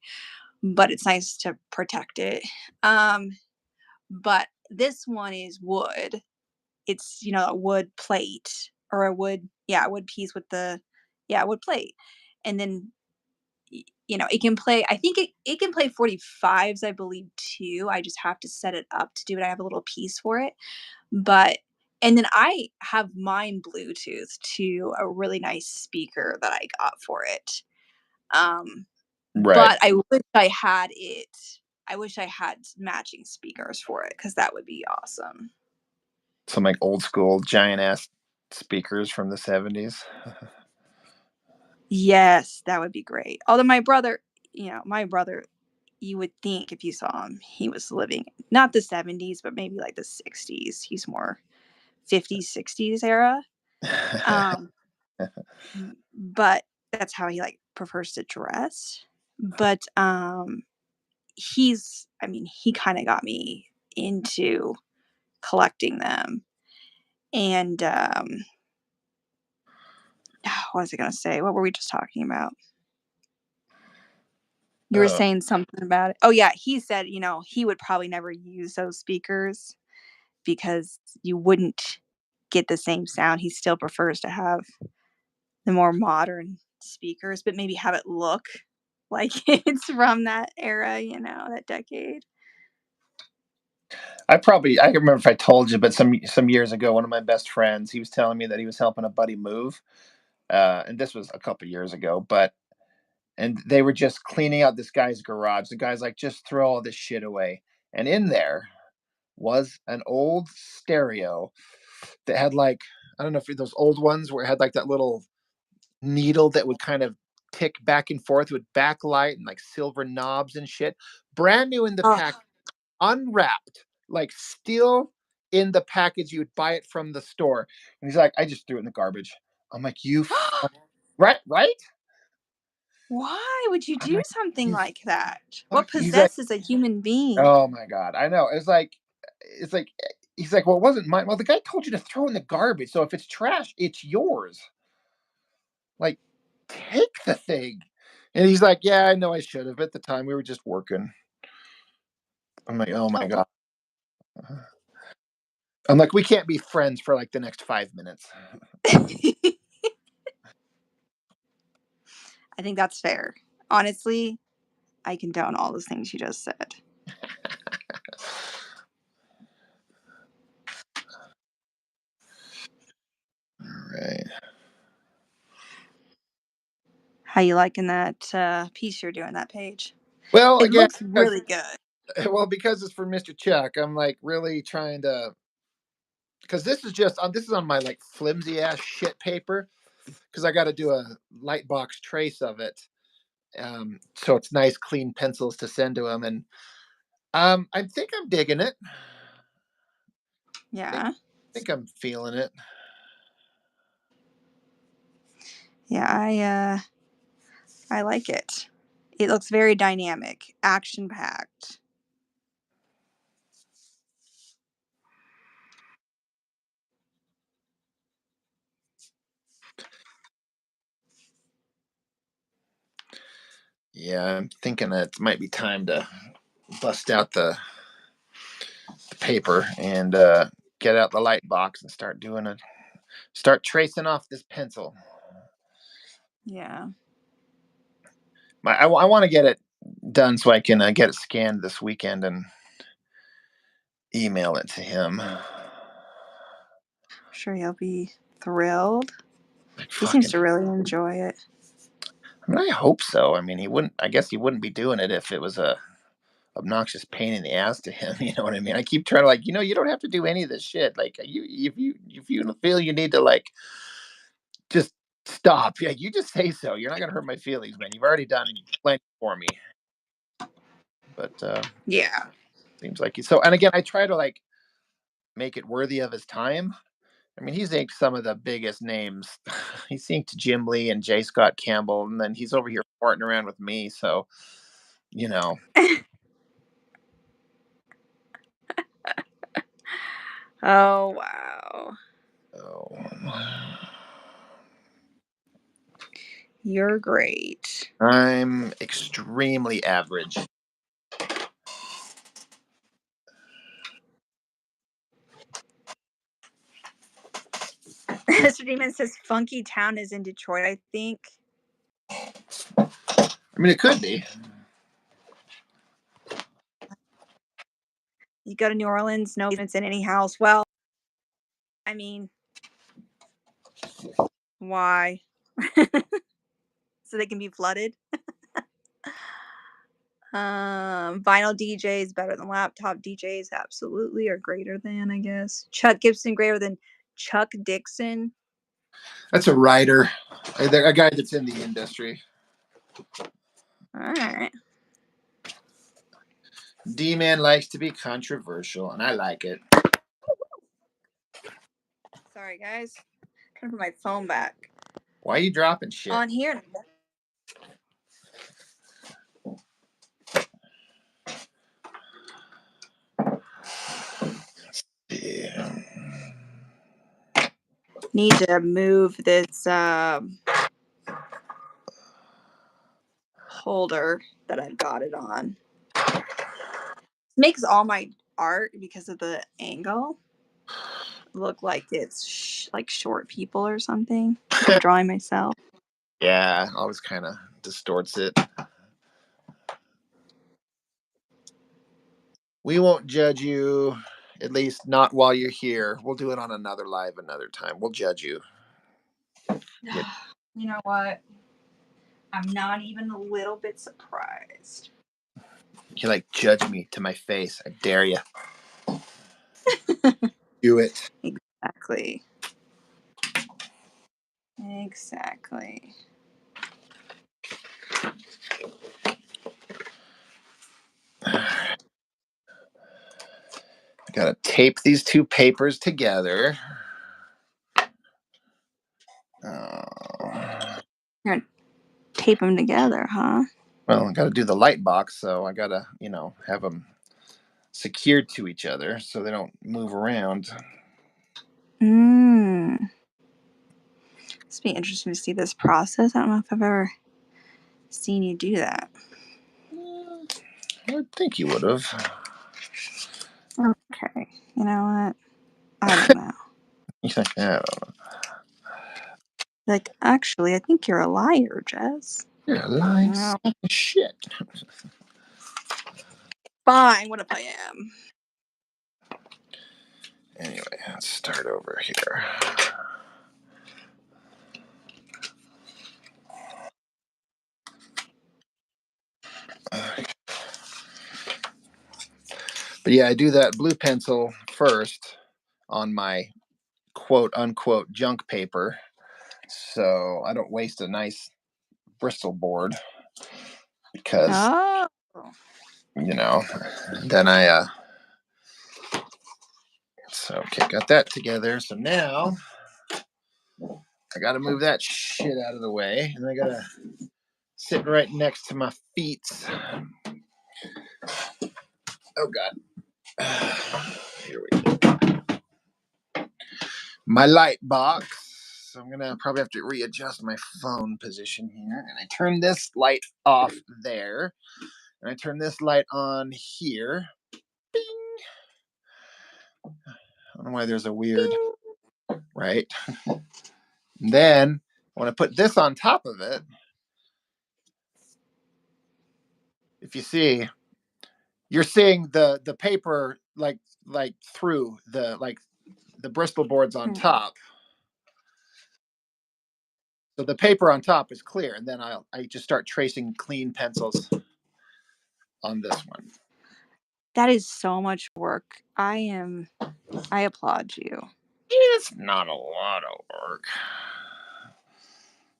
But it's nice to protect it. Um, but this one is wood. It's a wood plate or a wood piece with the wood plate, and then it can play. I think it can play 45s, I believe too. I just have to set it up to do it. I have a little piece for it, but and then I have mine Bluetooth to a really nice speaker that I got for it. Um, Right. but I wish I had matching speakers for it because that would be awesome. Some like old school giant ass speakers from the 70s. Yes, that would be great. Although my brother, you would think if you saw him, he was living not the 70s, but maybe like the 60s. He's more 50s, 60s era. Um, but that's how he like prefers to dress. But he kind of got me into collecting them. And what was I going to say? What were we just talking about? You were Oh, saying something about it. Oh yeah, he said, he would probably never use those speakers because you wouldn't get the same sound. He still prefers to have the more modern speakers, but maybe have it look like it's from that era, that decade. I can remember if I told you, but some years ago, one of my best friends, he was telling me that he was helping a buddy move, and this was a couple years ago, and they were just cleaning out this guy's garage. The guy's like, just throw all this shit away, and in there was an old stereo that had like, I don't know if those old ones where it had like that little needle that would kind of tick back and forth with backlight and like silver knobs and shit. Brand new in the Oh, pack, unwrapped, like still in the package. You would buy it from the store. And he's like, I just threw it in the garbage. I'm like, right? why would you I'm do like, something you like that? fuck. What He's like, possesses a human being? oh my god, I know. It's like, he's like, well, it wasn't mine. Well, the guy told you to throw in the garbage. So if it's trash, it's yours. Like, take the thing. And he's like, yeah, I know I should have. At the time, we were just working. I'm like, oh my Oh. god. I'm like, we can't be friends for like the next 5 minutes. I think that's fair. Honestly, I condone all those things you just said. Right. How you liking that piece you're doing, that page? Well, It again, looks because really good. because it's for Mr. Chuck, I'm like really trying to, because this is on my like flimsy ass shit paper, because I got to do a light box trace of it, so it's nice clean pencils to send to him, and I think I'm digging it. I think Yeah. I'm feeling it. Yeah, I like it. It looks very dynamic, action packed. Yeah, I'm thinking that it might be time to bust out the paper and get out the light box and start tracing off this pencil. Yeah. I want to get it done so I can get it scanned this weekend and email it to him. I'm sure he'll be thrilled. Like He seems fucking. to really enjoy it. I mean, I hope so. I mean, he wouldn't. I guess he wouldn't be doing it if it was a obnoxious pain in the ass to him. You know what I mean? I keep trying to like, you don't have to do any of this shit. Like, if you feel you need to like just stop. Yeah, you just say so. You're not gonna hurt my feelings, man. You've already done plenty for me. But Yeah. seems like so. And again, I try to like make it worthy of his time. I mean, he's inked some of the biggest names. He's inked Jim Lee and J. Scott Campbell, and then he's over here farting around with me. So, you know, Oh, wow. oh, You're great. I'm extremely average. Mr. Demon says Funky Town is in Detroit, I think. I mean, it could be. You go to New Orleans, no basements in any house. Well, I mean, why? So they can be flooded. Vinyl DJs better than laptop DJs, absolutely, or greater than, I guess. Chuck Gibson greater than Chuck Dixon. That's a writer, a guy that's in the industry. All right. D-Man likes to be controversial, and I like it. Sorry, guys. Trying to put my phone back Why are you dropping shit? on here. Yeah. Need to move this holder that I've got it on. Makes all my art, because of the angle, look like it's like short people or something. I'm drawing myself. Yeah, always kind of distorts it. We won't judge you, at least not while you're here. We'll do it on another live another time. We'll judge you. Yeah. You know what? I'm not even a little bit surprised. You like judge me to my face. I dare you. Do it. Exactly. Exactly. I gotta tape these two papers together. Oh. You're gonna tape them together, huh? Well, I gotta do the light box, so I gotta, have them secured to each other so they don't move around. It's be interesting to see this process. I don't know if I've ever seen you do that. I think you would have. Okay. You know what? I don't know. You think, yeah, Like, actually, I think you're a liar, Jess. you're lying No. shit. Fine. What if I am? Anyway, let's start over here. But yeah, I do that blue pencil first on my quote unquote junk paper, so I don't waste a nice Bristol board because Oh. then I so okay, got that together. So now I got to move that shit out of the way, and I gotta sit right next to my feet. Oh god, here we go. My light box. So I'm gonna probably have to readjust my phone position here, and I turn this light off there, and I turn this light on here. Bing. I don't know why there's a weird right. Then when I put this on top of it, if you see, you're seeing the paper like through the Bristol boards on top. So the paper on top is clear, and then I just start tracing clean pencils on this one. That is so much work. I applaud you. It's not a lot of work.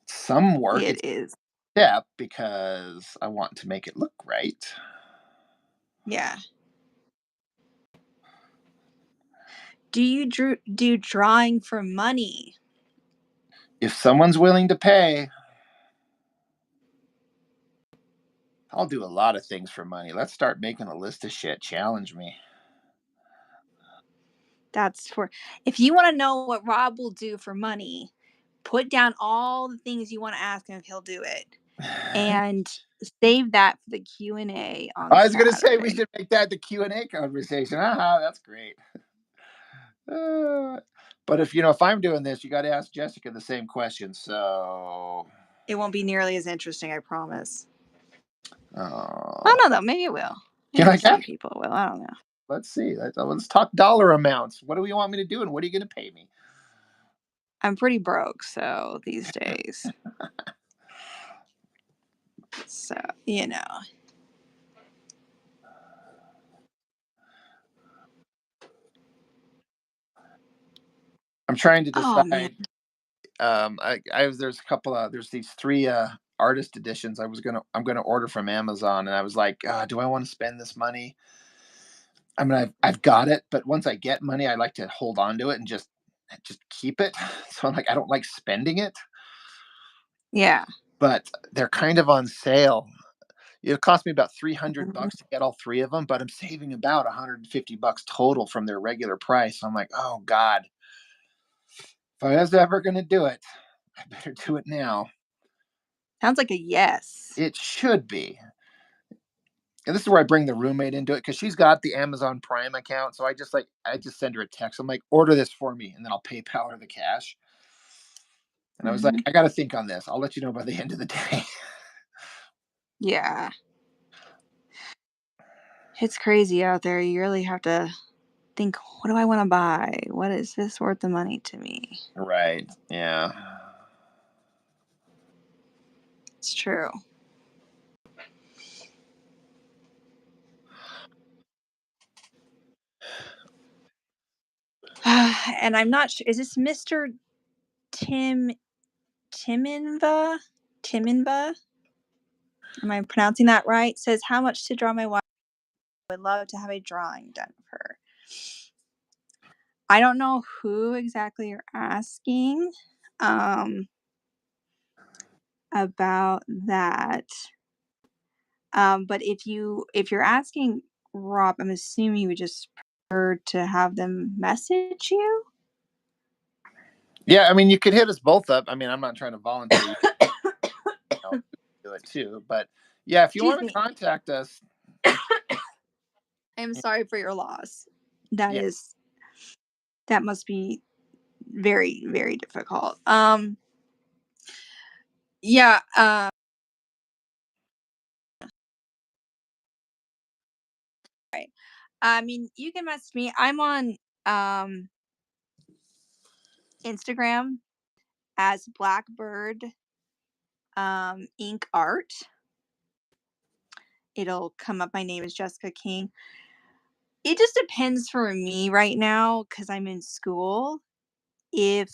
Some work. It It's is. a step because I want to make it look right. Yeah. Do you do drawing for money? If someone's willing to pay, I'll do a lot of things for money. Let's start making a list of shit. Challenge me. That's for if you want to know what Rob will do for money, put down all the things you want to ask him if he'll do it, and save that for the Q&A on I was going to say we Saturday. should make that the Q&A conversation. That's great. But if I'm doing this, you got to ask Jessica the same question. So, It won't be nearly as interesting, I promise. I oh, don't know though. Maybe it will. you're Maybe like, some people will. I don't know. let's see. Let's talk dollar amounts. What do you want me to do, and what are you going to pay me? I'm pretty broke, so these days. So, you know. I'm trying to Oh man. decide. there's a couple of there's these three artist editions I'm gonna order from Amazon, and I was like, do I want to spend this money? I mean, I've got it, but once I get money, I like to hold on to it and just keep it. So I'm like, I don't like spending it, Yeah. but they're kind of on sale. It cost me about Mhm. $300 to get all three of them, but I'm saving about $150 total from their regular price. I'm like, oh God, if I was ever going to do it, I better do it now. Sounds like a yes. It should be. And this is where I bring the roommate into it because she's got the Amazon Prime account. So I just send her a text. I'm like, order this for me, and then I'll PayPal her the cash. And I was like, Mhm. I got to think on this. I'll let you know by the end of the day. Yeah. It's crazy out there. You really have to think, what do I want to buy? What is this worth the money to me? Right. Yeah. It's true. And I'm not sure. Is this Mr. Tim Timinva? Timinva? Am I pronouncing that right? Says how much to draw my wife. I would love to have a drawing done of her. I don't know who exactly you're asking um, about that. But if you're asking Rob, I'm assuming you would just prefer to have them message you. Yeah. I mean, you could hit us both up. I mean, I'm not trying to volunteer you know, do it too, but yeah, if you Excuse want to me. contact us, I'm sorry for your loss. That yeah. is that must be very, very difficult. Yeah, right. I mean, you can message me. I'm on um Instagram as Blackbird Ink Art. It'll come up. My name is Jessica King. It just depends for me right now because I'm in school. If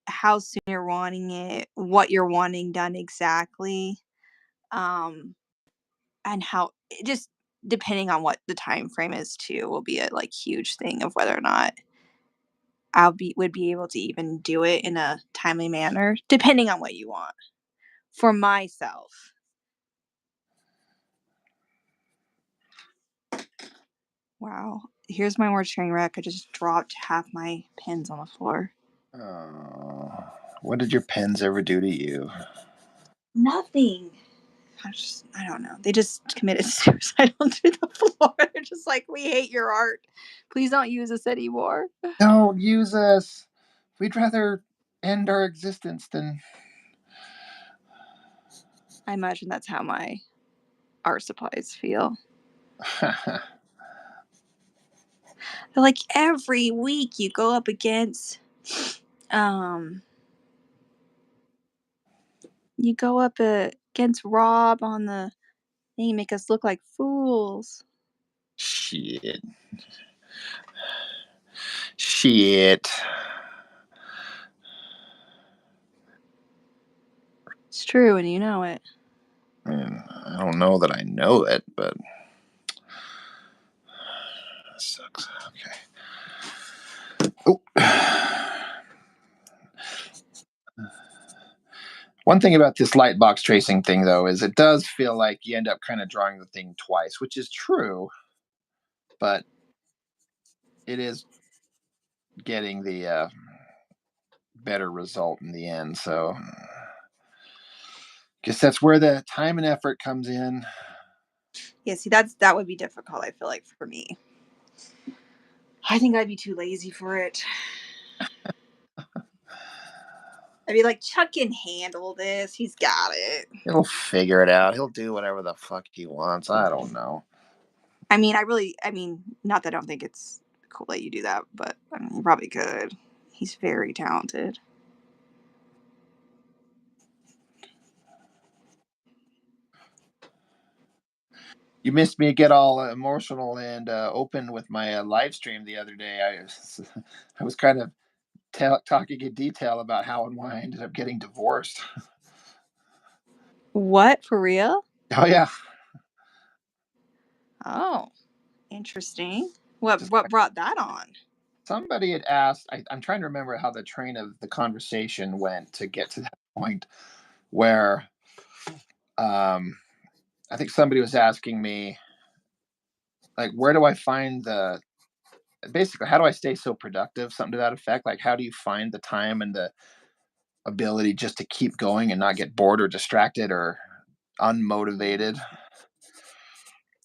how soon you're wanting it, what you're wanting done exactly, um, and how just depending on what the time frame is too will be a like huge thing of whether or not would be able to even do it in a timely manner, depending on what you want. For myself, wow. Here's my word sharing wreck. I just dropped half my pens on the floor. Oh, what did your pens ever do to you? Nothing. I don't know. They just committed suicide onto the floor. They're just like, we hate your art. Please don't use us anymore. Don't use us. We'd rather end our existence than. I imagine that's how my art supplies feel. They're like every week you go up against um you go up against Rob on the thing, you make us look like fools. Shit. Shit. It's true and you know it. I mean, I don't know that I know it, but it sucks. Okay. Oh. One thing about this light box tracing thing, though, is it does feel like you end up kind of drawing the thing twice, which is true, but it is getting the better result in the end. So, guess that's where the time and effort comes in. Yeah, see that would be difficult, I feel like for me. I think I'd be too lazy for it. I'd be like, Chuck can handle this. He's got it. He'll figure it out. He'll do whatever the fuck he wants. I don't know. I mean, not that I don't think it's cool that you do that, but I mean, you probably could. He's very talented. You missed me get all emotional and open with my live stream the other day. I was, I was kind of talking in detail about how and why I ended up getting divorced. What, for real? Oh yeah, Oh, interesting. just What brought that on? somebody had asked. I'm trying to remember how the train of the conversation went to get to that point where um, I think somebody was asking me like, where do I find the basically how do I stay so productive? Something to that effect. Like, how do you find the time and the ability just to keep going and not get bored or distracted or unmotivated?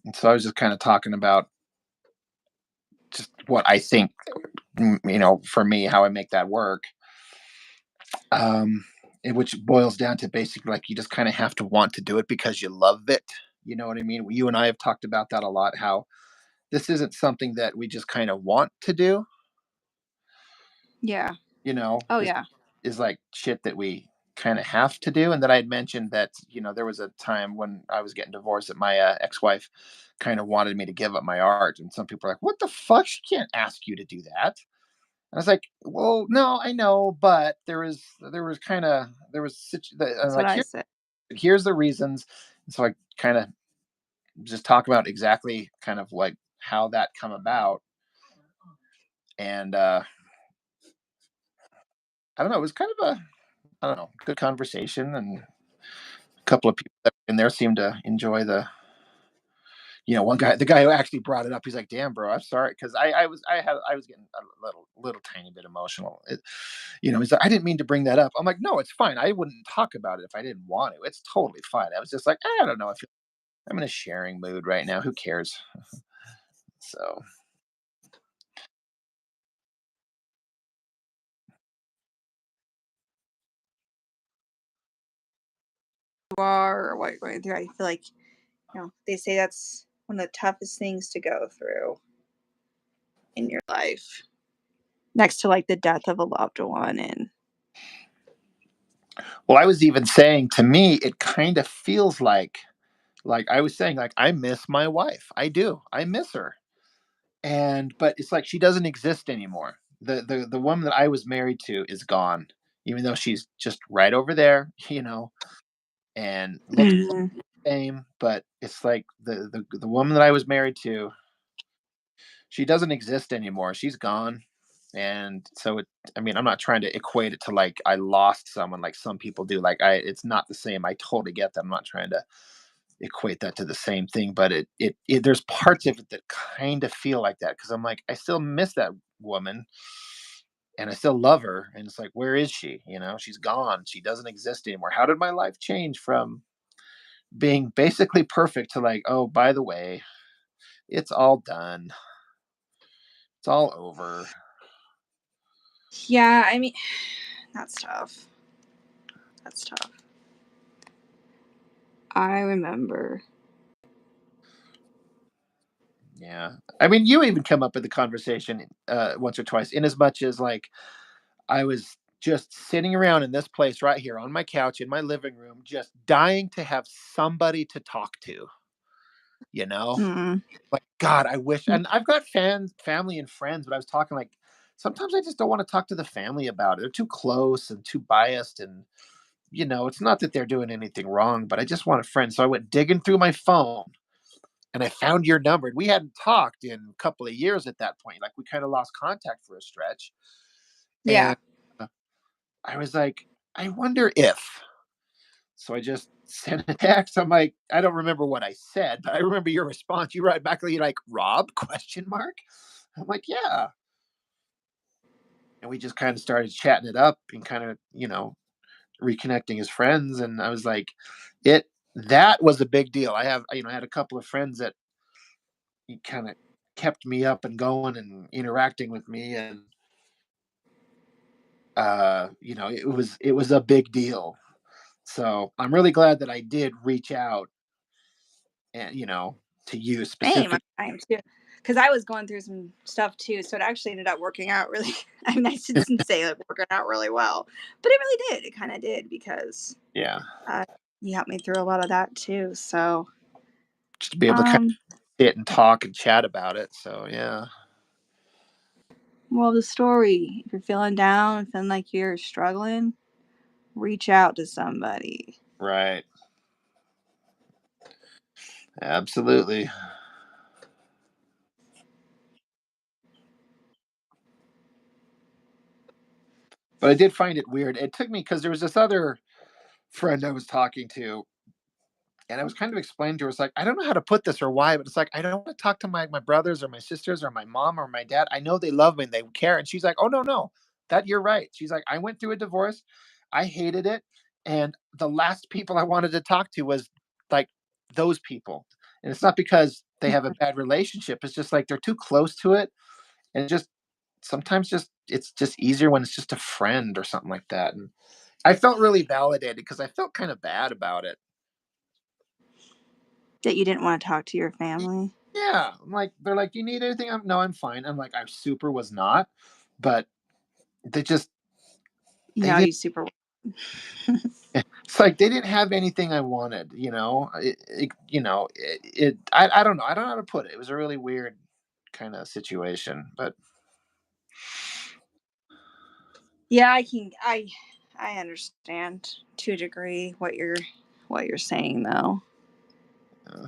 And so I was just kind of talking about just what I think, for me, how I make that work. Which boils down to basically like you just kind of have to want to do it because you love it. You know what I mean? You and I have talked about that a lot. How this isn't something that we just kind of want to do. Yeah. Oh, This yeah. is like shit that we kind of have to do. And then I had mentioned that there was a time when I was getting divorced that my ex-wife kind of wanted me to give up my art, and some people are like, "What the fuck? She can't ask you to do that." I was like, "Well, no, I know, but there was I was That's what like, I said. here's the reasons." And so I kind of just talk about exactly kind of like how that come about, and I don't know, it was kind of a I don't know good conversation, and a couple of people that were in there seemed to enjoy one guy, the guy who actually brought it up, he's like, "Damn, bro, I'm sorry," because I was getting a little tiny bit emotional. He's like, "I didn't mean to bring that up." I'm like, "No, it's fine. I wouldn't talk about it if I didn't want to. It's totally fine." I was just like, I don't know. I'm in a sharing mood right now. Who cares? So You are or what you're going through. I feel like, they say that's one of the toughest things to go through in your life, next to like the death of a loved one. And well, I was even saying to me, it kind of feels like I was saying, like I miss my wife. I do. I miss her. But it's like she doesn't exist anymore. The woman that I was married to is gone, even though she's just right over there, and looks Mhm. the same. But it's like the woman that I was married to, she doesn't exist anymore. She's gone, and so I mean, I'm not trying to equate it to like I lost someone like some people do. Like it's not the same. I totally get that. I'm not trying to equate that to the same thing, but there's parts of it that kind of feel like that because I'm like, I still miss that woman and I still love her. And it's like, where is she? She's gone. She doesn't exist anymore. How did my life change from being basically perfect to like, oh, by the way, it's all done. It's all over. Yeah, I mean, that's tough. That's tough. I remember. Yeah. I mean, you even come up with the conversation once or twice, in as much as like I was just sitting around in this place right here on my couch in my living room, just dying to have somebody to talk to, you know? Mm. Like, God, I wish, and I've got family and friends, but I was talking like, sometimes I just don't want to talk to the family about it. They're too close and too biased. And, it's not that they're doing anything wrong, but I just want a friend. So I went digging through my phone and I found your number. And we hadn't talked in a couple of years at that point. Like, we kind of lost contact for a stretch. Yeah. And I was like, I wonder if. So I just sent a text. I'm like, I don't remember what I said, but I remember your response. You write back, you're like, Rob? Question mark. I'm like, yeah. And we just kind of started chatting it up and kind of, reconnecting as friends. And I was like, it that was a big deal. I had a couple of friends that kind of kept me up and going and interacting with me. And it was a big deal. So I'm really glad that I did reach out and to you Same. specifically. I am too. Because I was going through some stuff too, so it actually ended up working out really. I mean, I shouldn't say like working out really well, but it really did. It kind of did because Yeah, uh, you helped me through a lot of that too. So, just to be able to kind um, of sit and talk and chat about it. So yeah, Well, the story. If you're feeling down, feeling like you're struggling, reach out to somebody. Right. Absolutely. But I did find it weird. It took me because there was this other friend I was talking to, and I was kind of explaining to her, it's like, I don't know how to put this or why, but it's like, I don't want to talk to my brothers or my sisters or my mom or my dad. I know they love me and they care. And she's like, oh, no, no, that you're right. She's like, I went through a divorce. I hated it. And the last people I wanted to talk to was like those people. And it's not because they have a bad relationship. It's just like they're too close to it. And just sometimes just it's just easier when it's just a friend or something like that. And I felt really validated because I felt kind of bad about it. That you didn't want to talk to your family. Yeah, I'm like, they're like, "Do you need anything?" No, I'm fine. I'm like, I super was not, but they just they No, didn't. you super. It's like they didn't have anything I wanted. I don't know. I don't know how to put it. It was a really weird kind of situation, but Yeah, I understand to a degree what you're saying though. uh,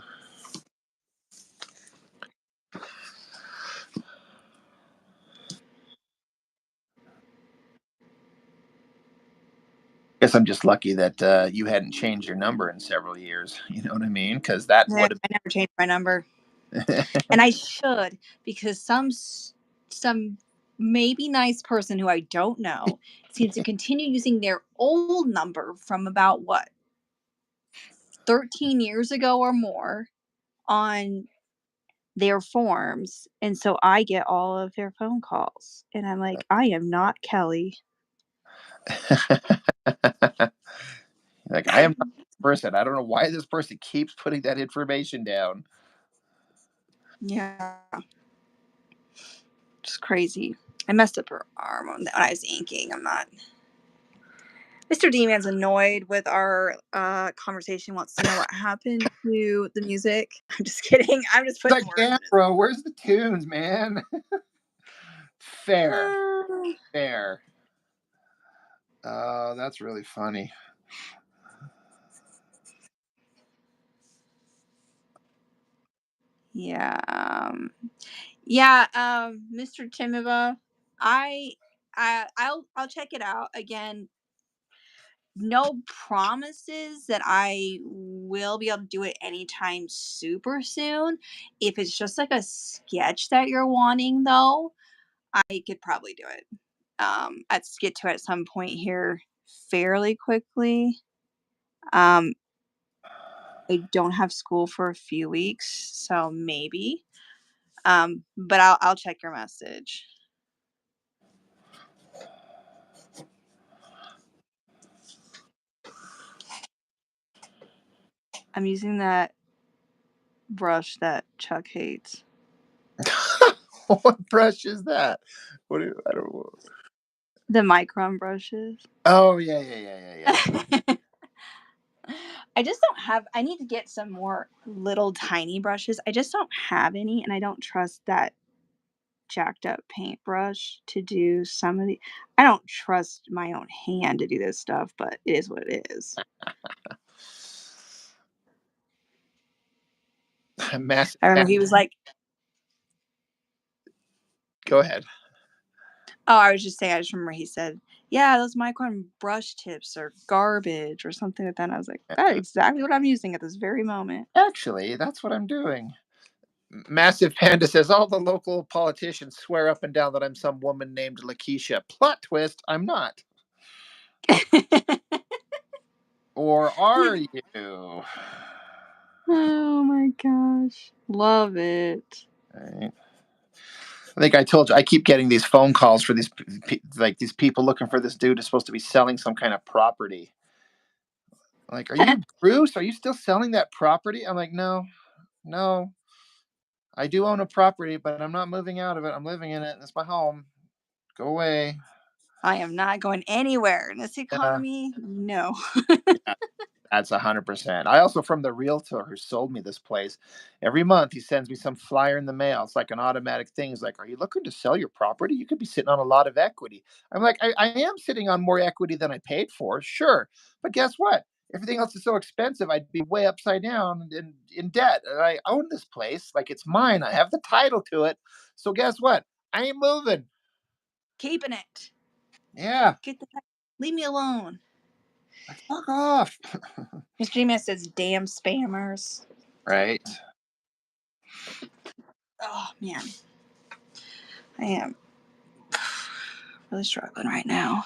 guess I'm just lucky that you hadn't changed your number in several years. You know what I mean? Because that Yeah, would I never changed my number, have. and I should because some maybe nice person who I don't know seems to continue using their old number from about what 13 years ago or more on their forms, and so I get all of their phone calls, and I'm like, I am not Kelly. Like, I am not this person. I don't know why this person keeps putting that information down. Yeah, just crazy. I messed up her arm when I was inking. I'm not. Mr. D-Man's annoyed with our conversation, wants to know what happened to the music. I'm just kidding. I'm just It's putting like, words yeah, in his. bro, where's the tunes, man? Fair, Uh, fair. Oh, that's really funny. yeah. Yeah, Mr. Timova, I I'll check it out again. No promises that I will be able to do it anytime super soon. If it's just like a sketch that you're wanting, though, I could probably do it. Let's get to it at some point here fairly quickly. Um, I don't have school for a few weeks, so maybe. But I'll check your message. I'm using that brush that Chuck hates. What brush is that? I don't know. The micron brushes. Oh, yeah, yeah, yeah, yeah, yeah. I just don't have I need to get some more little tiny brushes. I just don't have any and I don't trust that jacked up paintbrush to do some of the I don't trust my own hand to do this stuff, but it is what it is. Massive I remember fan. he was like, Go ahead. "Oh, I was just saying, I just remember he said, yeah, those micron brush tips are garbage or something like that." And I was like, "That's exactly what I'm using at this very moment." Actually, that's what I'm doing. Massive Panda says all the local politicians swear up and down that I'm some woman named Lakeisha. Plot twist: I'm not. Or are you? Oh my gosh. Love it. Right. I think I told you I keep getting these phone calls for like these people looking for this dude who's supposed to be selling some kind of property. Like, are you Bruce? Are you still selling that property? I'm like, no, no. I do own a property, but I'm not moving out of it. I'm living in it. It's my home. Go away. I am not going anywhere in this Yeah, economy. No. yeah. That's 100%. I also, from the realtor who sold me this place, every month he sends me some flyer in the mail. It's like an automatic thing. He's like, "Are you looking to sell your property? You could be sitting on a lot of equity." I'm like, I am sitting on more equity than I paid for, sure. But guess what? Everything else is so expensive, I'd be way upside down in debt. And I own this place. Like, it's mine. I have the title to it. So guess what? I ain't moving. Keeping it. Yeah. Get the heck. Leave me alone. Like, fuck off. Mr. Gmail says, damn spammers. Right. Oh, man. I am really struggling right now.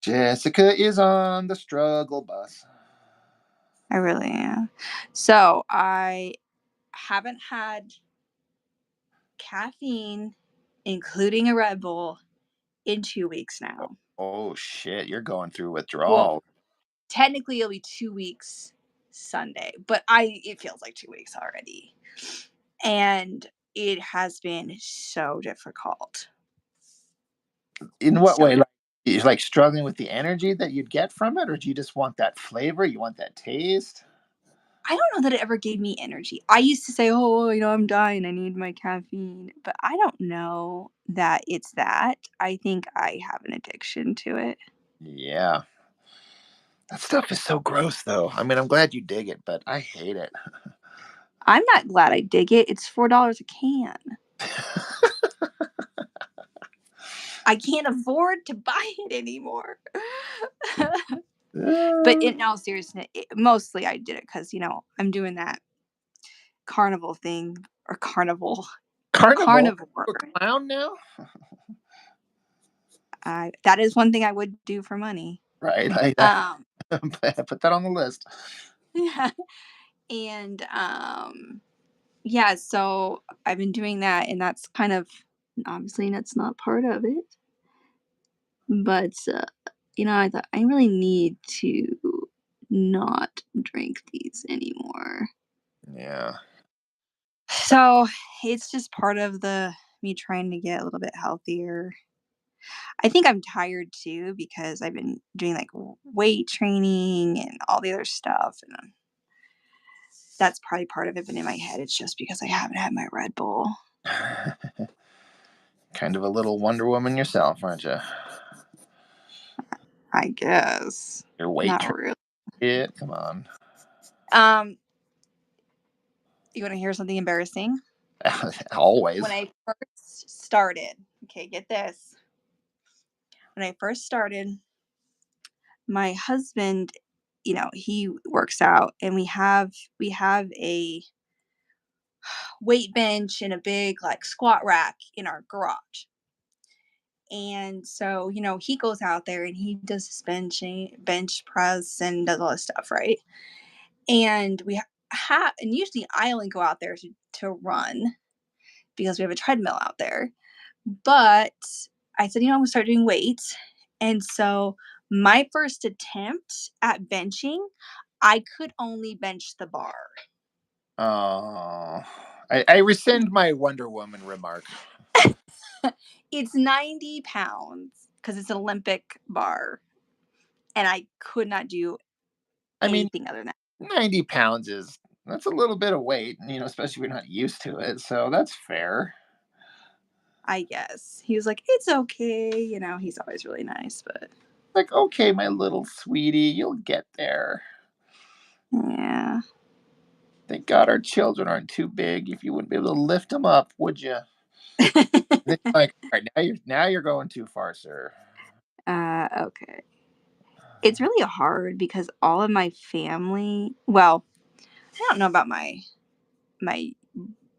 Jessica is on the struggle bus. I really am. So I haven't had caffeine, including a Red Bull, in 2 weeks now. Oh shit, you're going through Well, withdrawal. technically it'll be 2 weeks Sunday, but it feels like 2 weeks already. And it has been so difficult. In what So way? Like, is like struggling with the energy that you'd get from it, or do you just want that flavor? You want that taste? I don't know that it ever gave me energy. I used to say, "Oh, I'm dying. I need my caffeine." But I don't know that it's that. I think I have an addiction to it. Yeah. That stuff is so gross though. I mean, I'm glad you dig it, but I hate it. I'm not glad I dig it. It's $4 a can. I can't afford to buy it anymore. But in all seriousness, mostly I did it because, I'm doing that carnival thing or Carnival? carnivore. You a clown now? That is one thing I would do for money. Right. Like that. Um, Put that on the list. yeah. And yeah, so I've been doing that, and that's kind of obviously that's not part of it. But I thought I really need to not drink these anymore. Yeah. So it's just part of the me trying to get a little bit healthier. I think I'm tired too because I've been doing like weight training and all the other stuff, and that's probably part of it. But in my head, it's just because I haven't had my Red Bull. Kind of a little Wonder Woman yourself, aren't you? I guess Your weight not training. really. It. Come on. Um, you want to hear something embarrassing? When Always. I first started, okay, get this. When I first started, my husband, he works out, and we have a weight bench and a big like squat rack in our garage. And so, he goes out there and he does his bench press and does all this stuff, right? And and usually I only go out there to run because we have a treadmill out there. But I said, I'm gonna start doing weights. And so my first attempt at benching, I could only bench the bar. Oh, I rescind my Wonder Woman remark. It's 90 pounds because it's an Olympic bar. And I could not do I mean, anything other than that. 90 pounds that's a little bit of weight, especially if you're not used to it. So that's fair. I guess. He was like, it's okay. He's always really nice, but Like, okay, my little sweetie, you'll get there. yeah. Thank God our children aren't too big. If you wouldn't be able to lift them up, would you? Then like, all right, now you're going too far, sir. Okay. It's really hard because all of my family, well, I don't know about my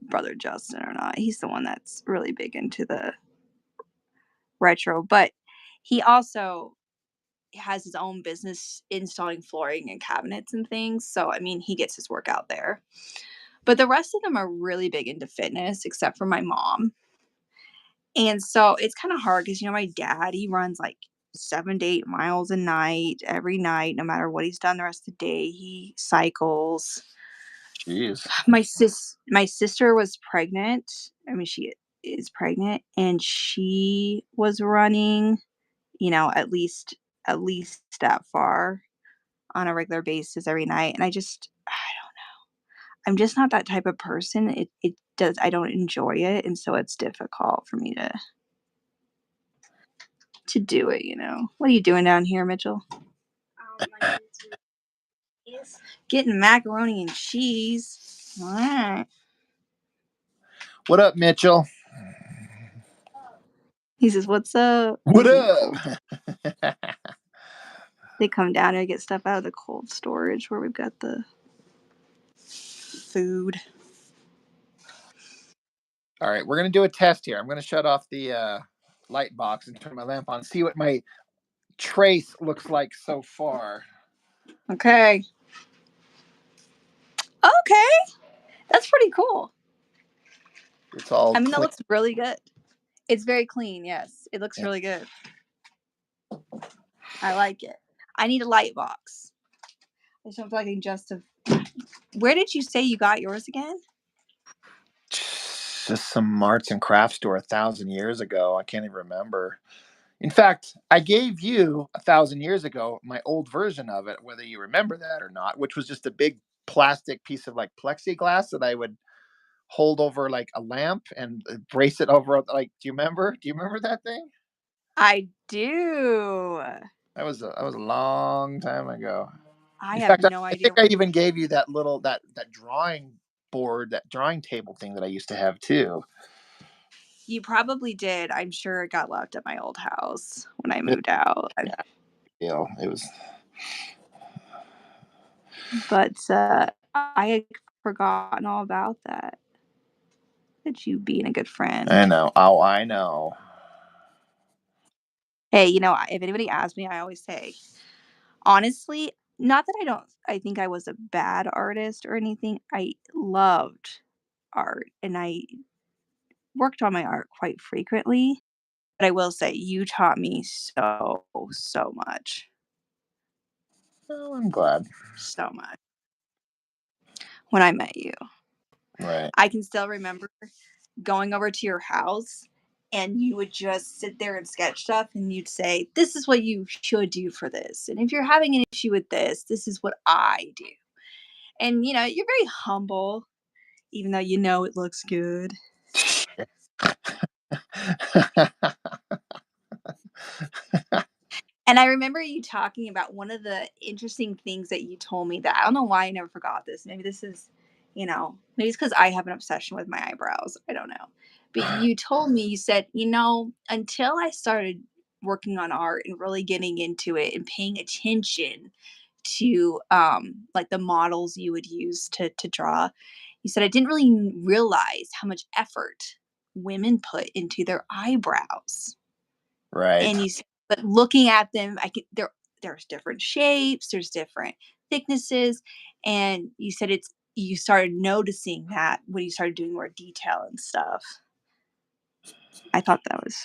brother Justin or not. He's the one that's really big into the retro, but he also has his own business installing flooring and cabinets and things. So, I mean, he gets his workout there. But the rest of them are really big into fitness, except for my mom. And so it's kind of hard because, my dad, he runs like 7 to 8 miles a night, every night, no matter what he's done the rest of the day. He cycles. Jeez. My sister was pregnant. I mean, she is pregnant, and she was running, at least that far. on a regular basis every night, and I don't know. I'm just not that type of person. It does I don't enjoy it, and so it's difficult for me to do it, you know. What are you doing down here, Mitchell? Getting macaroni and cheese. All right. What up, Mitchell? He says, "What's up?" What Those are cool. up? They come down here to get stuff out of the cold storage where we've got the food. All right, we're gonna do a test here. I'm gonna shut off the light box and turn my lamp on. See what my trace looks like so far. Okay. Okay. That's pretty cool. It's all I mean, that clean. looks really good. It's very clean. Yes, it looks really good. I like it. I need a light box. I just don't feel like I can just. Where did you say you got yours again? Just some arts and crafts store 1,000 years ago. I can't even remember. In fact, I gave you 1,000 years ago my old version of it, whether you remember that or not, which was just a big plastic piece of like plexiglass that I would hold over like a lamp and brace it over. Like, do you remember? Do you remember that thing? I do. That was a long time ago. I In have fact, I, no I think idea. I even gave you that little that drawing board, that drawing table thing that I used to have too. You probably did. I'm sure it got left at my old house when I It, moved out. yeah, it was. But I had forgotten all about that. That you being a good friend. I know. Oh, I know. Hey, you know, if anybody asks me, I always say, honestly, not that I don't, I think I was a bad artist or anything. I loved art and I worked on my art quite frequently. But I will say, you taught me so much. Oh, I'm glad. So much when I met you. Right. I can still remember going over to your house and you would just sit there and sketch stuff and you'd say, "This is what you should do for this. And if you're having an issue with this is what I do." And you know, you're very humble, even though you know it looks good. And I remember you talking about one of the interesting things that you told me that I don't know why I never forgot this. Maybe this is, you know, maybe it's because I have an obsession with my eyebrows. I don't know. But you told me, you said, you know, until I started working on art and really getting into it and paying attention to like the models you would use to draw, you said I didn't really realize how much effort women put into their eyebrows. Right. And but looking at them, I can there's different shapes, there's different thicknesses, and you said you started noticing that when you started doing more detail and stuff. I thought that was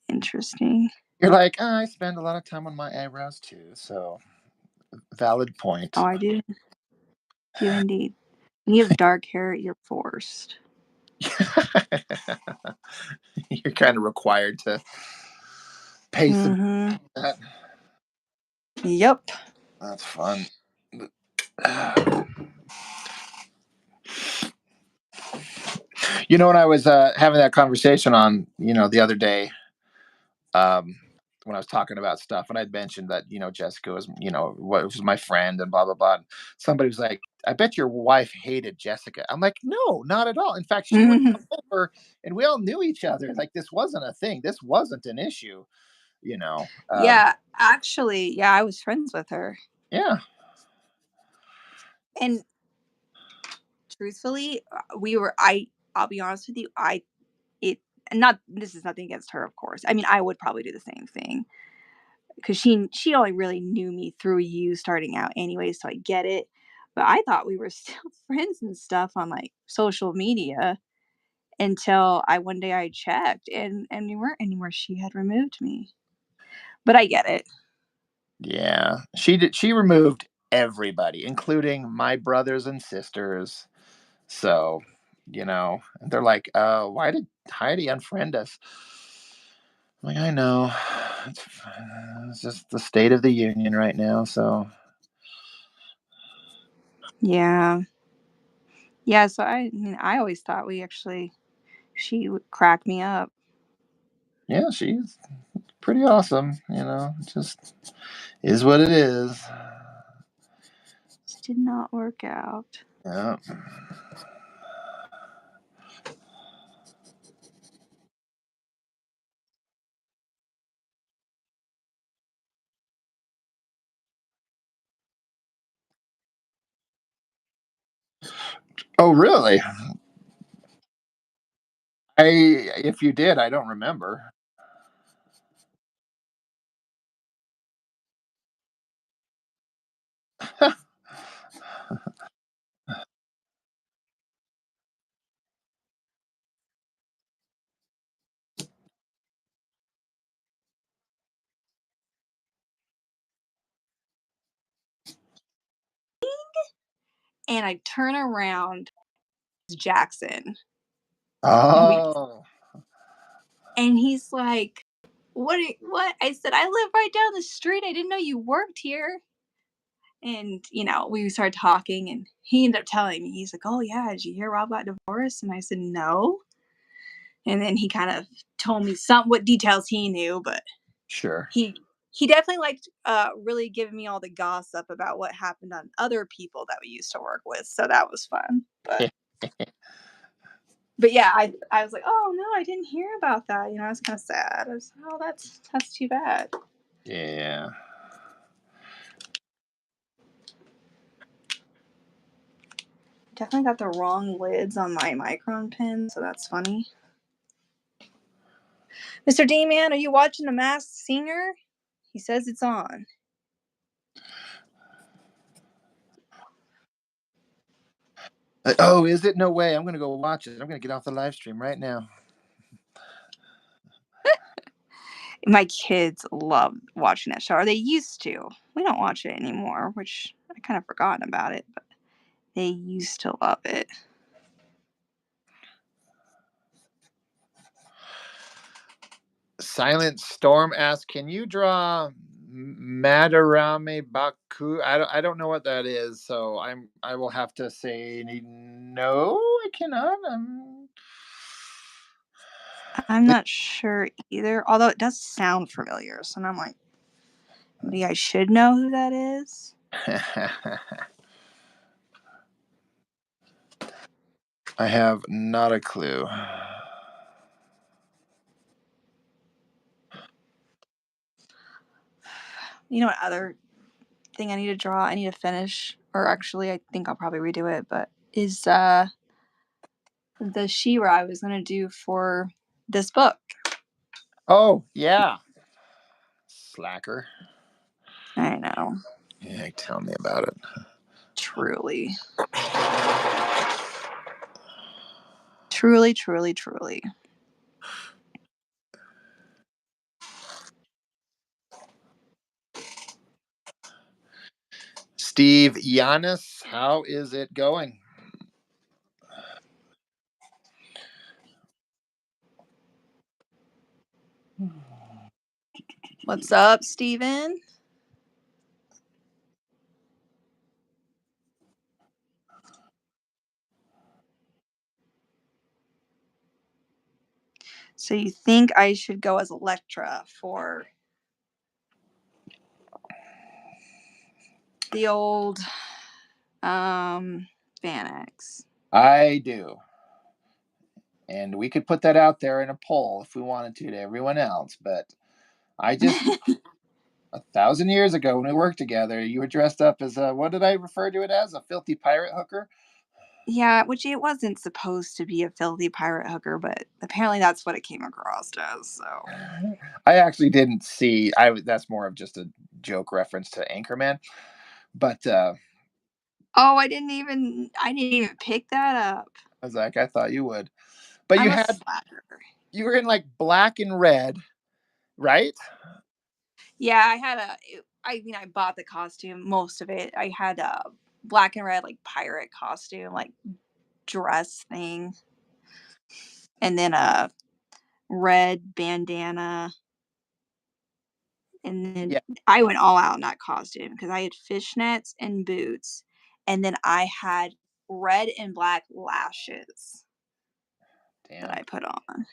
interesting. You're like, "Oh, I spend a lot of time on my eyebrows too." So valid Oh, point. I do indeed. When you have dark hair, you're forced. You're kind of required to pay some. Mm-hmm. That. Yep. That's fun. You know, when I was having that conversation on, the other day, um, when I was talking about stuff, and I'd mentioned that, Jessica was, what was my friend and blah, blah, blah. And somebody was like, "I bet your wife hated Jessica." I'm like, "No, not at all. In fact, she would come over and we all knew each other. Like, this wasn't a thing. This wasn't an issue, you know? Yeah, actually, yeah, I was friends with her. Yeah. And truthfully, I'll be honest with you, it and not this is nothing against her, of course. I mean, I would probably do the same thing because she only really knew me through you starting out anyway, so I get it. But I thought we were still friends and stuff on like social media until I one day I checked and we weren't anymore. She had removed me. But I get it. Yeah. She removed everybody, including my brothers and sisters. So, and they're like, why did Heidi unfriend us?" I'm like, "I know. It's, it's just the state of the union right now." So, Yeah. Yeah, so I always thought she would crack me up. Yeah, she's pretty awesome. You know, just is what it is. It did not work out. Yeah. Oh, really? If you did, I don't remember. And I turn around, Jackson, and we Oh, and he's like, what?" I said, "I live right down the street. I didn't know you worked here." And we started talking, and he ended up telling me, he's like, "Oh yeah, did you hear Rob got divorced?" And I said, "No." And then he kind of told me some what details he knew, but sure. he definitely liked really giving me all the gossip about what happened on other people that we used to work with. So that was fun. But yeah, I was like, "Oh no, I didn't hear about that." I was kind of sad. I was like, "Oh, that's too bad." Yeah. Definitely got the wrong lids on my micron pin, so that's funny. Mr. D man, are you watching The Masked Singer? He says it's on. Oh, is it? No way. I'm going to go watch it. I'm going to get off the live stream right now. My kids love watching that show, or they used to. We don't watch it anymore, which I kind of forgotten about it, but they used to love it. Silent Storm asks, "Can you draw Madarame Baku?" I don't know what that is, so I will have to say no. I cannot. I'm not sure either, although it does sound familiar. So now I'm like, maybe I should know who that is. I have not a clue. You know what other thing I need to draw? I need to finish, or actually, I think I'll probably redo it. But is the She-Ra I was gonna do for this book? Oh yeah, slacker. I know, Yeah, tell me about it. truly, truly, truly, truly. Steve Yanis, how is it going? What's up, Steven? So you think I should go as Electra for the old Vanax? I do. And we could put that out there in a poll if we wanted to everyone else. But I just 1,000 years ago when we worked together, you were dressed up as a, what did I refer to it as? A filthy pirate hooker? Yeah, which it wasn't supposed to be a filthy pirate hooker, but apparently that's what it came across as. So, I actually didn't see. That's more of just a joke reference to Anchorman. But oh, I didn't even pick that up. I was like, I thought you would. But I'm a slacker. you were in like black and red, right? Yeah, I bought the costume, most of it. I had a black and red like pirate costume, like dress thing, and then a red bandana. And then Yeah. I went all out in that costume because I had fishnets and boots and then I had red and black lashes that Damn. I put on.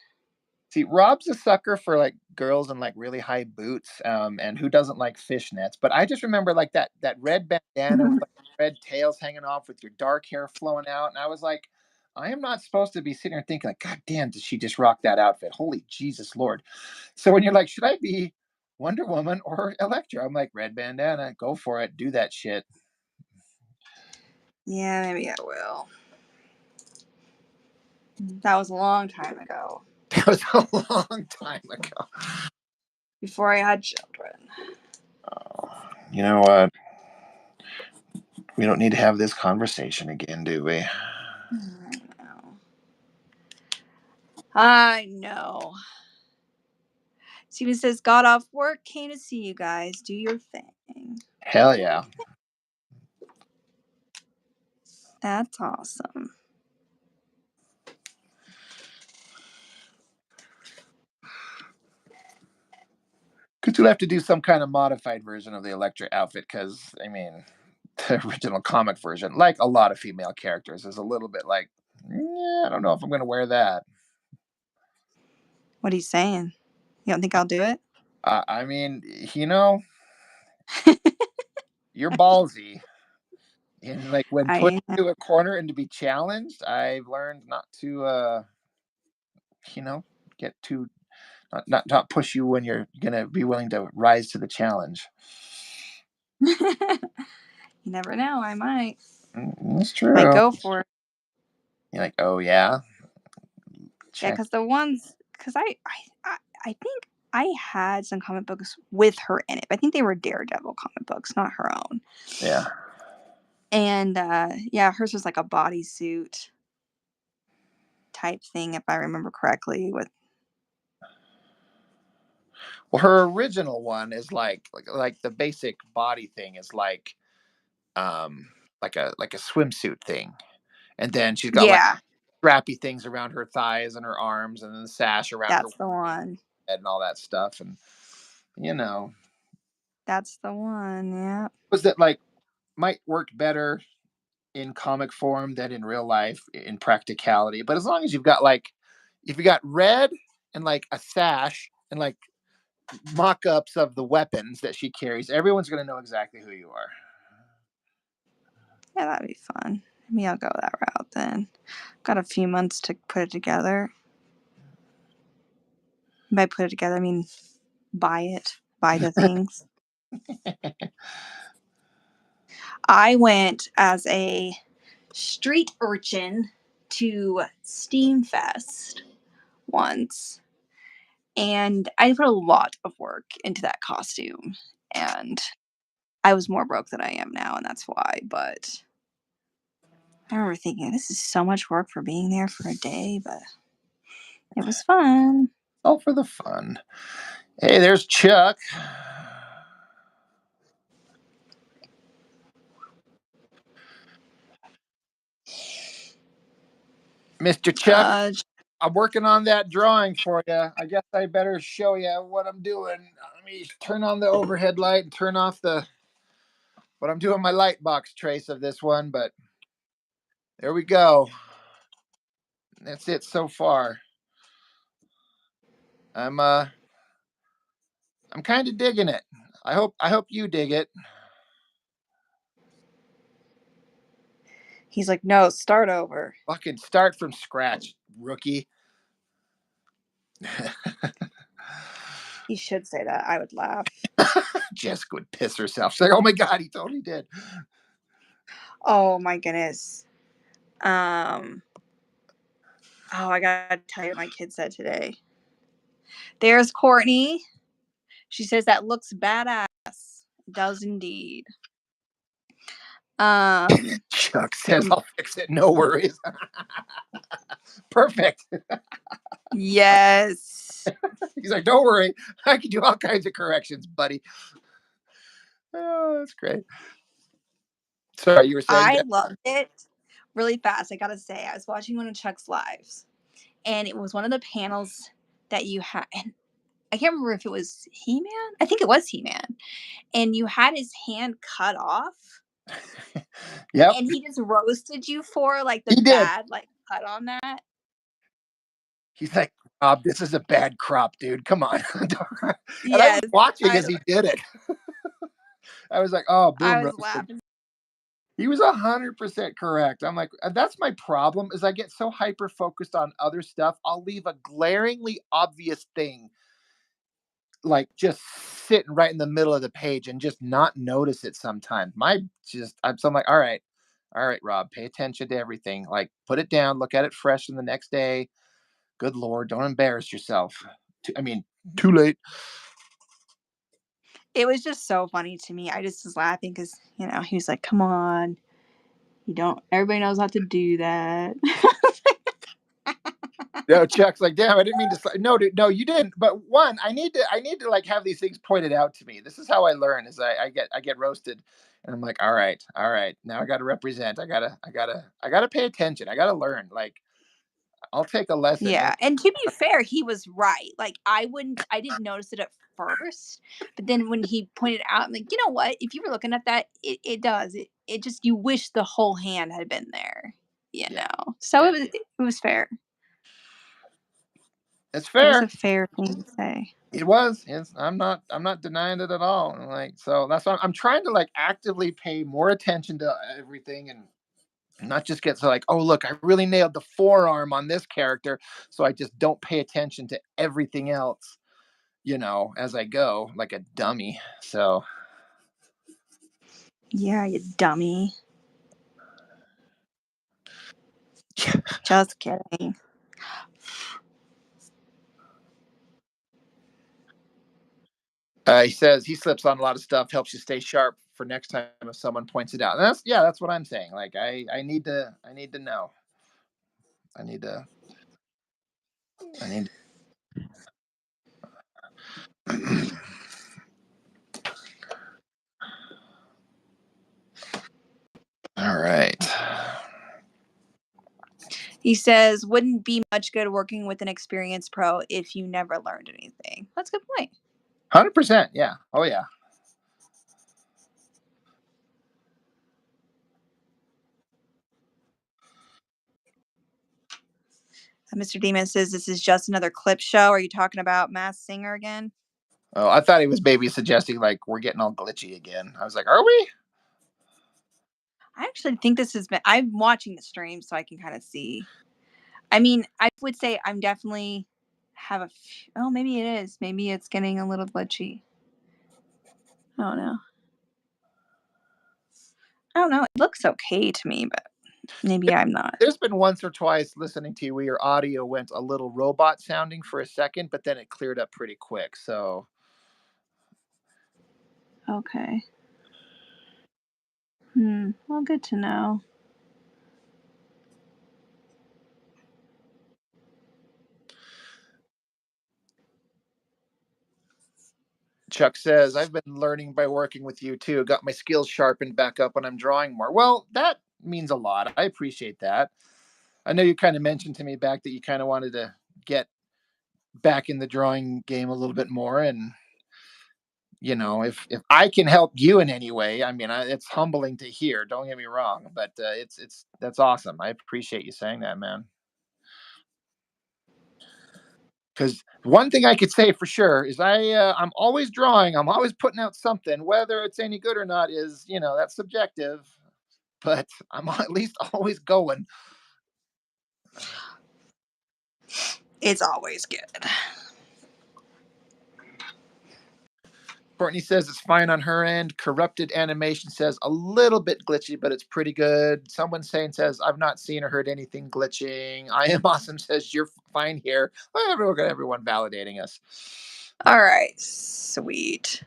See, Rob's a sucker for like girls in like really high boots, and who doesn't like fishnets? But I just remember like that red bandana with like red tails hanging off with your dark hair flowing out, and I was like, I am not supposed to be sitting here thinking like, God damn, did she just rock that outfit? Holy Jesus Lord! So when you're like, should I be Wonder Woman or Elektra? I'm like, red bandana, go for it, do that shit. Yeah, maybe I will. That was a long time ago, That was a long time ago. before I had children. Oh, you know what? We don't need to have this conversation again, do we? I know. I know. Steven says, got off work, came to see you guys. Do your thing. Hell yeah. That's awesome. Because you'll have to do some kind of modified version of the Elektra outfit. Because I mean, the original comic version, like a lot of female characters, is a little bit like, I don't know if I'm going to wear that. What are you saying? You don't think I'll do it? I mean, you know, you're ballsy, and like when put I into a corner and to be challenged, I've learned not to, you know, get too not push you when you're going to be willing to rise to the challenge. You never know. I might. That's Might true. go for it. You're like, oh yeah, Yeah, check. because the ones, because I think I had some comic books with her in it. But I think they were Daredevil comic books, not her own. Yeah. And yeah, hers was like a bodysuit type thing, if I remember correctly. With Well, her original one is like the basic body thing is um like a swimsuit thing, and then she's got like yeah, strappy things around her thighs and her arms, and then the sash around her that's the one. head and all that stuff, and you know, That's the one. Yeah. was that like might work better in comic form than in real life in practicality, but as long as you've got like if you got red and like a sash and like mock-ups of the weapons that she carries, everyone's going to know exactly who you are. Yeah, that'd be fun. Maybe I'll go that route then. Got a few months to put it together. By put it together, I mean buy it, buy the things. I went as a street urchin to Steamfest once, and I put a lot of work into that costume, and I was more broke than I am now, and that's why. But I remember thinking, this is so much work for being there for a day, but it was fun. All for the fun. Hey, there's Chuck. Mr. Chuck, Uh, I'm working on that drawing for you. I guess I better show you what I'm doing. Let me turn on the overhead light and turn off the what I'm doing my light box trace of this one, but there we go. That's it so far. I'm uh I'm kind of digging it. I hope you dig it. he's like, no, start over. Fucking start from scratch, rookie. He should say that. I would laugh. Jessica would piss herself. She's like, oh my god, he totally did. Oh my goodness. Um, oh, I gotta tell you what my kid said today. There's Courtney. She says that looks badass. Does indeed. Um, Chuck says, I'll fix it. No worries. Perfect. yes. He's like, don't worry. I can do all kinds of corrections, buddy. Oh, that's great. Sorry, you were saying I that? loved it really fast. I gotta say, I was watching one of Chuck's lives, and it was one of the panels that you had. And I can't remember if it was He Man. I think it was He Man. And you had his hand cut off. Yep, And he just roasted you for, like, the he did. bad, like, cut on that? He's like, "Rob, this is a bad crop, dude. Come on." And I Yes, was watching I as he did it. I was like, "Oh, I boom, was roasted." laughing. He was 100% correct. I'm like, that's my problem is I get so hyper focused on other stuff. I'll leave a glaringly obvious thing like just sitting right in the middle of the page and just not notice it sometimes. So I'm like, all right, Rob, pay attention to everything. Like, put it down, look at it fresh in the next day. Good Lord, don't embarrass yourself. I mean, too late. It was just so funny to me. I just was laughing because he was like, "Come on, you don't everybody knows how to do that." No, Chuck's like, damn, I didn't mean to. No, dude, no, you didn't. But one, I need to like have these things pointed out to me. This is how I learn. Is I get roasted, and I'm like, all right. Now I got to represent. I gotta pay attention. I gotta learn. Like, I'll take a lesson. Yeah, and to be fair, he was right. Like, I didn't notice it at first, but then when he pointed out, I'm like, "You know what? If you were looking at that, it does. It just you wish the whole hand had been there, you Yeah, know?" So it was fair. it's It was fair. a fair thing to say. It was. It's, I'm not denying it at all. And like, so that's why I'm trying to like actively pay more attention to everything and not just get so like, oh look, I really nailed the forearm on this character, so I just don't pay attention to everything else, as I go like a dummy. So Yeah, you dummy. Just kidding. he says he slips on a lot of stuff, helps you stay sharp for next time if someone points it out. And that's what I'm saying. Like I need to know. I need to I need. All right. He says, "Wouldn't be much good working with an experienced pro if you never learned anything." That's a good point. 100%. Yeah. Oh yeah. Mr. Demon says, "This is just another clip show. Are you talking about Mass Singer again?" Oh, I thought he was maybe suggesting like we're getting all glitchy again. I was like, are we? I actually think this has been. I'm watching the stream, so I can kind of see. I mean, I would say I'm definitely have a. Oh, maybe it is. Maybe it's getting a little glitchy. I don't know. I don't know. It looks okay to me, but maybe I'm not. There's been once or twice listening to you where your audio went a little robot sounding for a second, but then it cleared up pretty quick. So Okay. Well, good to know. Chuck says, I've been learning by working with you too. Got my skills sharpened back up when I'm drawing more. Well, that means a lot. I appreciate that. I know you kind of mentioned to me back that you kind of wanted to get back in the drawing game a little bit more. And, if I can help you in any way, I mean, it's humbling to hear. Don't get me wrong, but that's awesome. I appreciate you saying that, man. Because one thing I could say for sure is I'm always drawing. I'm always putting out something. Whether it's any good or not is that's subjective. But I'm at least always going. It's always good. Courtney says it's fine on her end. Corrupted animation says a little bit glitchy, but it's pretty good. Someone saying says I've not seen or heard anything glitching. I am awesome says you're fine here. Well, everyone validating us. All right, sweet.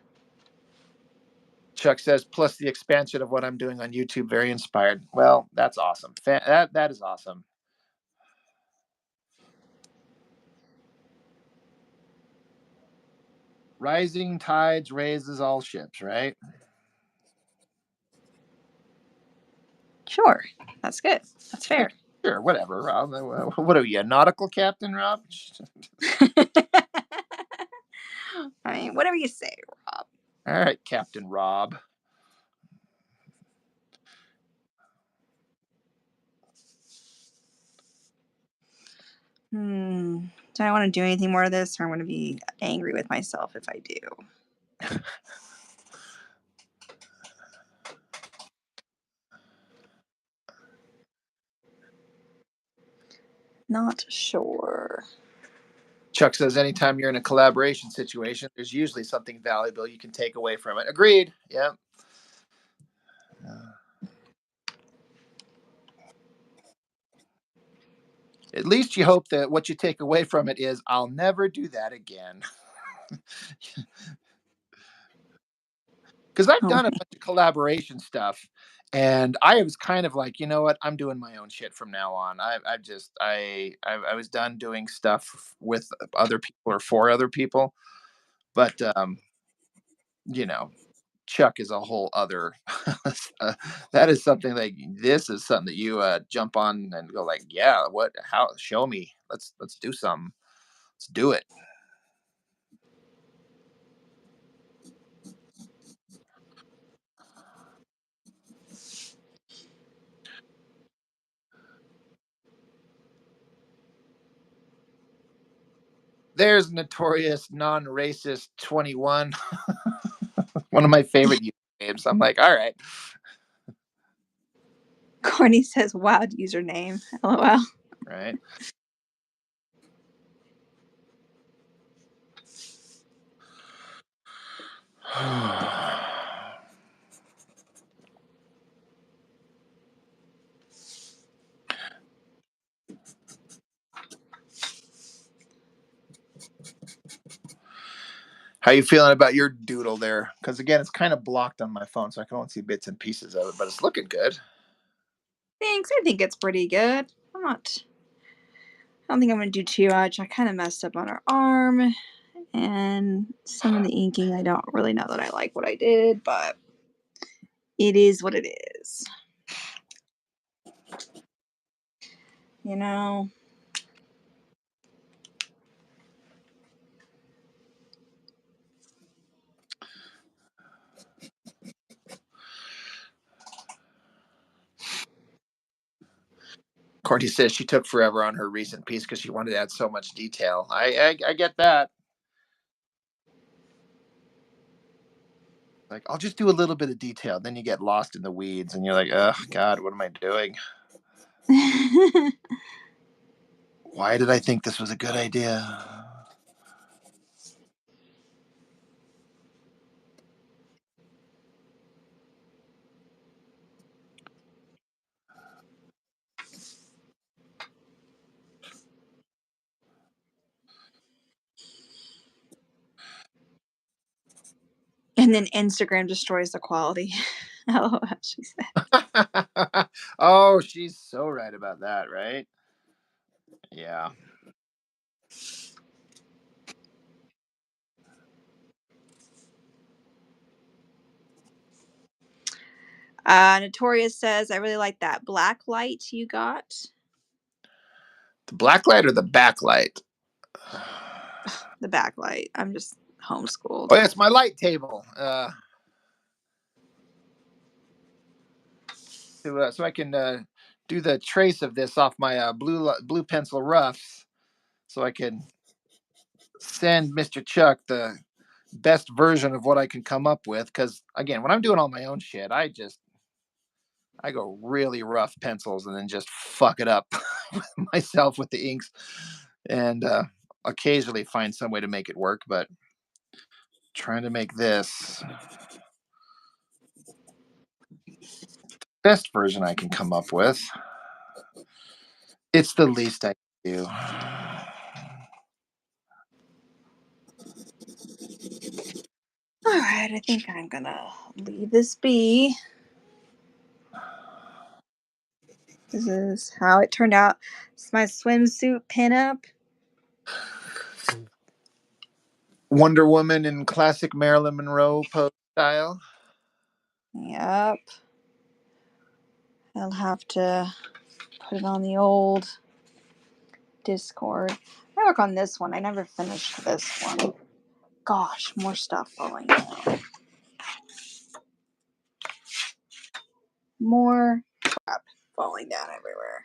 Chuck says plus the expansion of what I'm doing on YouTube, very inspired. Well, that's awesome. That is awesome. Rising tides raises all ships, right? Sure, that's good. That's fair. Sure, whatever, Rob. What are you, a nautical captain, Rob? I mean, whatever you say, Rob. All right, Captain Rob. Do I want to do anything more of this, or I'm going to be angry with myself if I do? Not sure. Chuck says, anytime you're in a collaboration situation, there's usually something valuable you can take away from it. Agreed. Yeah. At least you hope that what you take away from it is, I'll never do that again. Because I've Oh, done a bunch of collaboration stuff, and I was kind of like, you know what, I'm doing my own shit from now on. I was done doing stuff with other people or for other people, but you know, Chuck is a whole other. uh, that is something like this is something that you jump on and go like, yeah, what? How? Show me. Let's do something. Let's do it. There's notorious non-racist 21. One of my favorite games. I'm like, all right, Courtney says, "Wild username." LOL. right. How you feeling about your doodle there? Because again, it's kind of blocked on my phone, so I can only see bits and pieces of it. But it's looking good. Thanks. I think it's pretty good. I'm not. I don't think I'm gonna do too much. I kind of messed up on her arm, and some of the inking. I don't really know that I like what I did, but it is what it is. You know. Courtney says she took forever on her recent piece because she wanted to add so much detail. I get that. Like, I'll just do a little bit of detail. Then you get lost in the weeds and you're like, oh, God, what am I doing? Why did I think this was a good idea? And then Instagram destroys the quality. LOL, she said. Oh, she's so right about that, right? Yeah. Notorious says, I really like that black light you got. The black light or the backlight? The backlight. I'm just Oh, homeschooled. yeah, it's my light table. So I can do the trace of this off my blue pencil roughs, so I can send Mr. Chuck the best version of what I can come up with. Because again, when I'm doing all my own shit, I go really rough pencils and then just fuck it up myself with the inks, and occasionally find some way to make it work. But trying to make this best version I can come up with, it's the least I can do. All right, I think I'm gonna leave this be. This is how it turned out. It's my swimsuit pinup. Wonder Woman in classic Marilyn Monroe pose style. Yep. I'll have to put it on the old Discord. I work on this one. I never finished this one. Gosh, more stuff falling down. More crap falling down everywhere.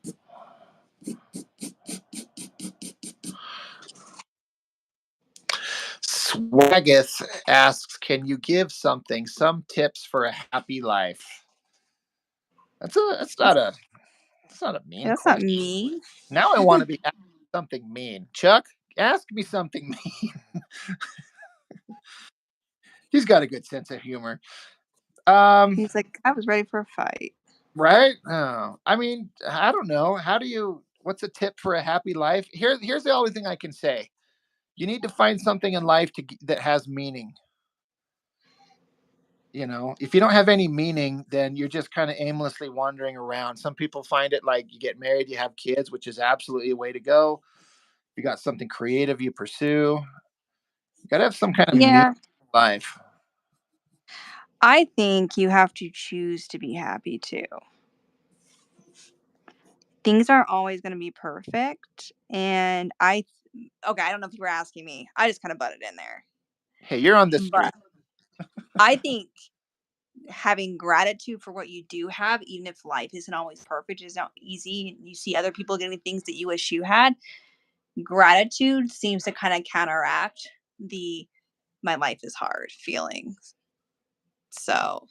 Agatha asks, "Can you give some tips for a happy life?" That's, that's not a mean that's not question. mean. Now I want to be asked something mean. Chuck, ask me something mean. He's got a good sense of humor. Um, He's like, I was ready for a fight. right? Oh, I mean, I don't know. How do you? What's a tip for a happy life? Here's the only thing I can say. You need to find something in life that has meaning. If you don't have any meaning, then you're just kind of aimlessly wandering around. Some people find it like you get married, you have kids, which is absolutely a way to go. You got something creative you pursue. You got to have some kind of meaning Yeah, in life. I think you have to choose to be happy too. Things aren't always going to be perfect. And okay, I don't know if you were asking me. I just kind of butted in there. Hey, you're on the But street. I think having gratitude for what you do have, even if life isn't always perfect, is not easy. And you see other people getting things that you wish you had. Gratitude seems to kind of counteract the my life is hard feelings. So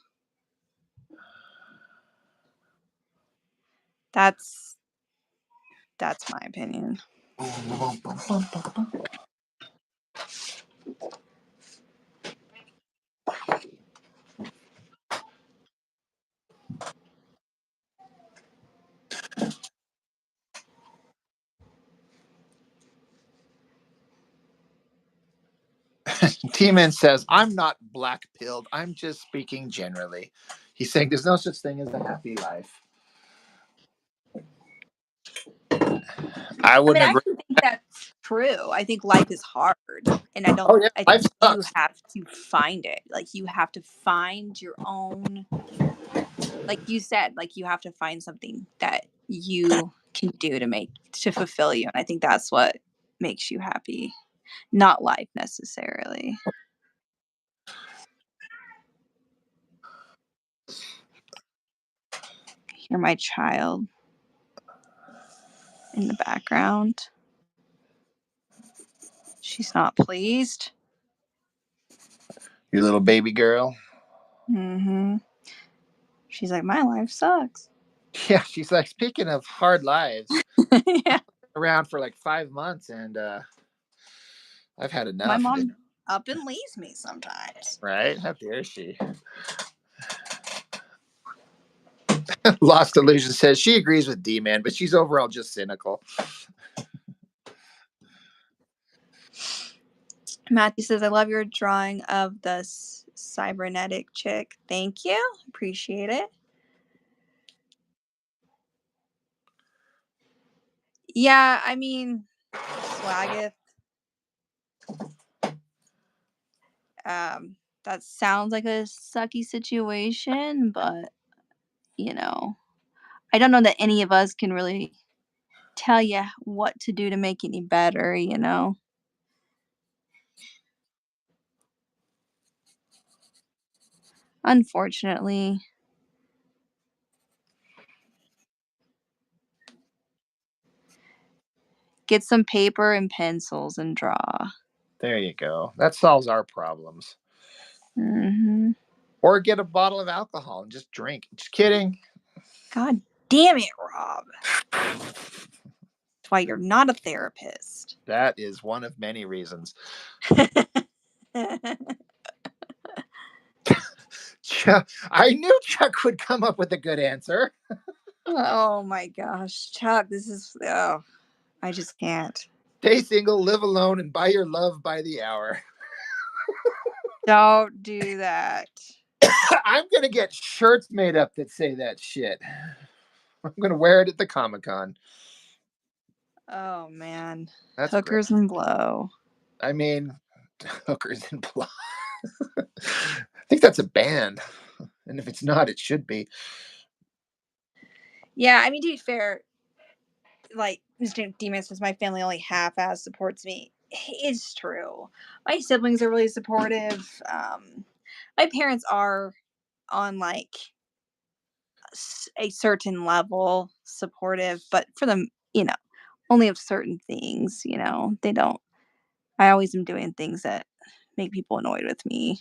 that's that's my opinion. T-Man says, "I'm not black pilled. I'm just speaking generally." He's saying there's no such thing as a happy life. I I mean, wouldn't I agree. actually think that's true. I think life is hard, and Oh yeah, I life think you sucks. have to find it. Like you have to find your own, like you said, like you have to find something that you can do to fulfill you. And I think that's what makes you happy, not life necessarily. Hear my child in the background. She's not pleased. Your little baby girl. Mm-hmm. She's like, my life sucks. Yeah, she's like, speaking of hard lives, Yeah. around for like 5 months, and I've had My enough of it. mom up and leaves me sometimes. Right? How dare she? Lost Illusion says she agrees with D-Man, but she's overall just cynical. Matthew says, I love your drawing of the cybernetic chick. Thank you. Appreciate it. Yeah, I mean, Swaggith. That sounds like a sucky situation, but you know, I don't know that any of us can really tell you what to do to make it any better, you know. Unfortunately, get some paper and pencils and draw. There you go. That solves our problems. Hmm. Or get a bottle of alcohol and just drink. Just kidding. God damn it, Rob. That's why you're not a therapist. That is one of many reasons. I knew Chuck would come up with a good answer. Oh my gosh, Chuck, this is I just can't. Stay single, live alone, and buy your love by the hour. Don't do that. I'm gonna get shirts made up that say that shit. I'm gonna wear it at the Comic Con. Oh man. That's great. Hookers and blow. I mean, hookers and blow. I think that's a band, and if it's not, it should be. Yeah, I mean to be fair, like Mr. Demon says my family only half ass supports me. It's true. My siblings are really supportive. My parents are on like a certain level supportive, but for them, only of certain things, they don't I always am doing things that make people annoyed with me.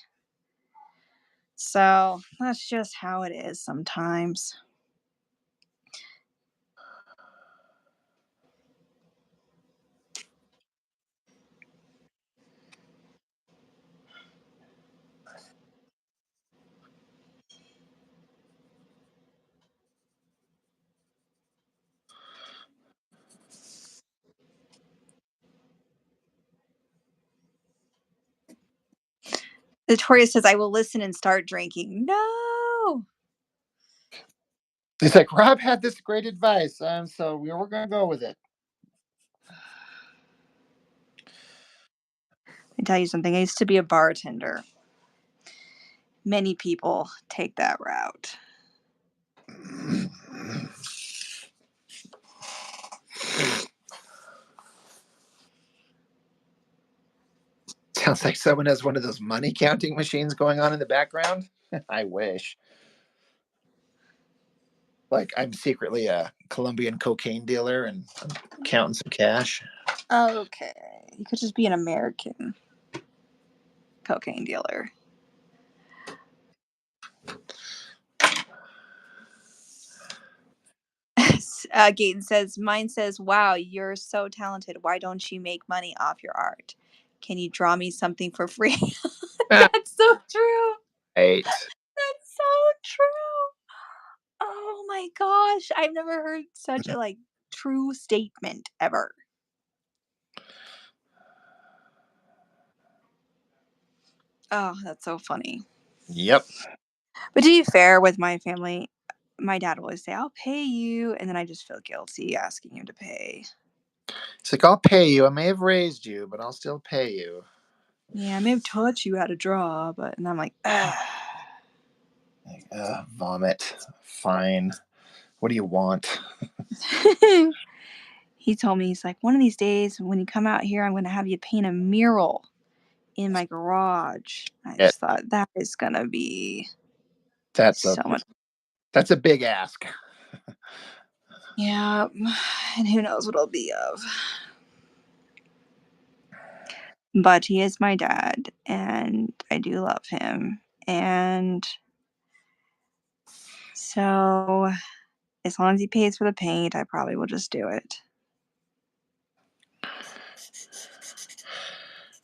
So that's just how it is sometimes. Victoria says, I will listen and start drinking. No. He's like, Rob had this great advice, so we're going to go with it. I tell you something. I used to be a bartender. Many people take that route. Sounds like someone has one of those money counting machines going on in the background. I wish. Like I'm secretly a Colombian cocaine dealer and I'm counting some cash. Okay. You could just be an American cocaine dealer. Gaten says, mine says, wow, you're so talented. Why don't you make money off your art? Can you draw me something for free? That's so true. Right. That's so true. Oh my gosh. I've never heard such a like true statement ever. Oh, that's so funny. Yep. But to be fair with my family, my dad will always say, I'll pay you. And then I just feel guilty asking him to pay. It's like, I'll pay you. I may have raised you, but I'll still pay you. Yeah, I may have taught you how to draw, but and I'm like, ugh. Like, vomit. Fine. What do you want? He told me, he's like, one of these days when you come out here, I'm going to have you paint a mural in my garage. I Yeah, just thought that is going to be that's a so much. that's a big ask. Yeah. And who knows what it'll be of. But he is my dad, and I do love him. And so, as long as he pays for the paint, I probably will just do it.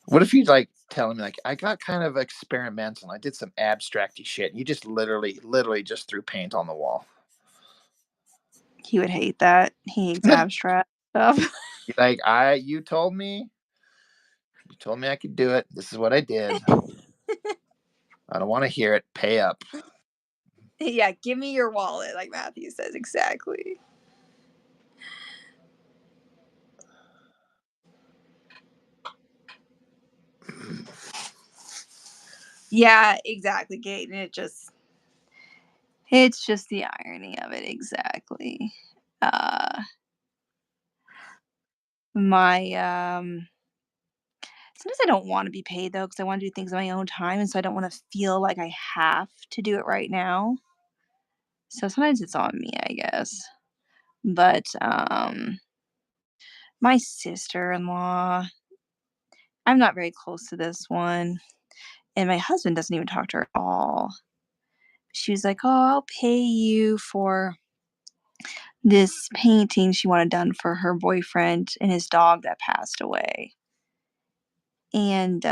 What if you like tell him like I got kind of experimental. I did some abstracty shit. And you just literally just threw paint on the wall. He would hate that. He hates abstract stuff. Like you told me I could do it. This is what I did. I don't want to hear it. Pay up. Yeah, give me your wallet, like Matthew says. Exactly. Yeah, exactly, Kate. And it's just the irony of it. Exactly. Uh, my, sometimes I don't want to be paid though, because I want to do things on my own time. And so I don't want to feel like I have to do it right now. So sometimes it's on me, I guess. But, my sister in law, I'm not very close to this one. And my husband doesn't even talk to her at all. She was like, oh, I'll pay you for this painting she wanted done for her boyfriend and his dog that passed away. And,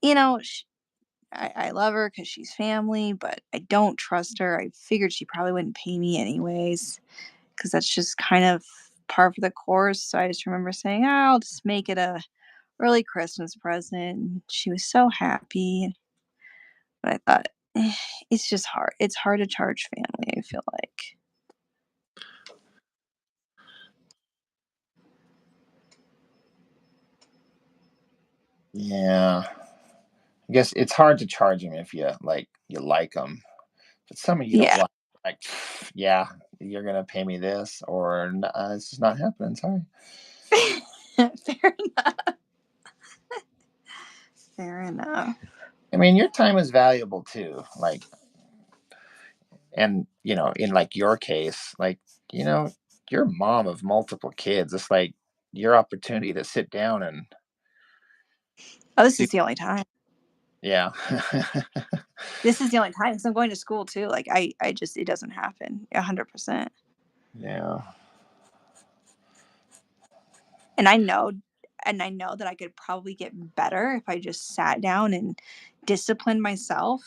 you know, I love her because she's family, but I don't trust her. I figured she probably wouldn't pay me anyways because that's just kind of par for the course. So I just remember saying, oh, I'll just make it a early Christmas present. She was so happy. But I thought, it's just hard. It's hard to charge family, I feel like. Yeah. I guess it's hard to charge them if you like them. But some of you don't Yeah. like, yeah, you're gonna pay me this, or it's just not happening. Sorry. Fair enough. Fair enough. I mean, your time is valuable too. Like, and in like your case, like you know, you're a mom of multiple kids. It's like your opportunity to sit down and Oh, this is the only time. Yeah. This is the only time because I'm going to school too. Like I just it doesn't happen 100%. Yeah. And I know, that I could probably get better if I just sat down and disciplined myself.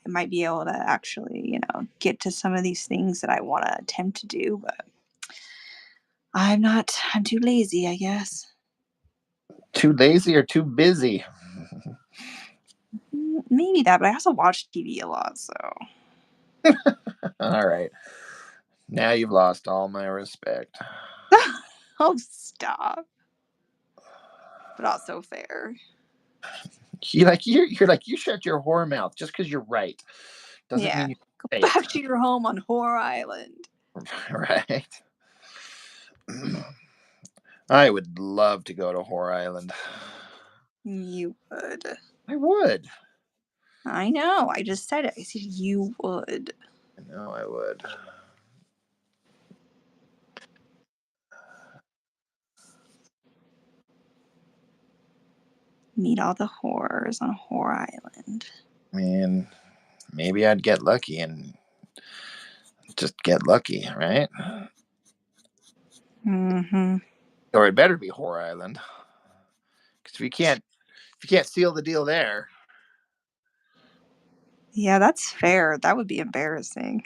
I might be able to actually, get to some of these things that I want to attempt to do, but I'm not. I'm too lazy, I guess. Too lazy or too busy? Maybe that, but I also watch TV a lot, so. All right. Now you've lost all my respect. Oh, stop. But also fair. You're like, you shut your whore mouth just because you're right. Doesn't Yeah. mean you Go say it. back to your home on Whore Island. Right. I would love to go to Whore Island. You would. I would. I know. I just said it. I said you would. I know I would. Meet all the whores on Whore Island. I mean, maybe I'd get lucky and just get lucky, right? Mm-hmm. Or it better be Whore Island. Because if you can't seal the deal there, Yeah, that's fair. That would be embarrassing.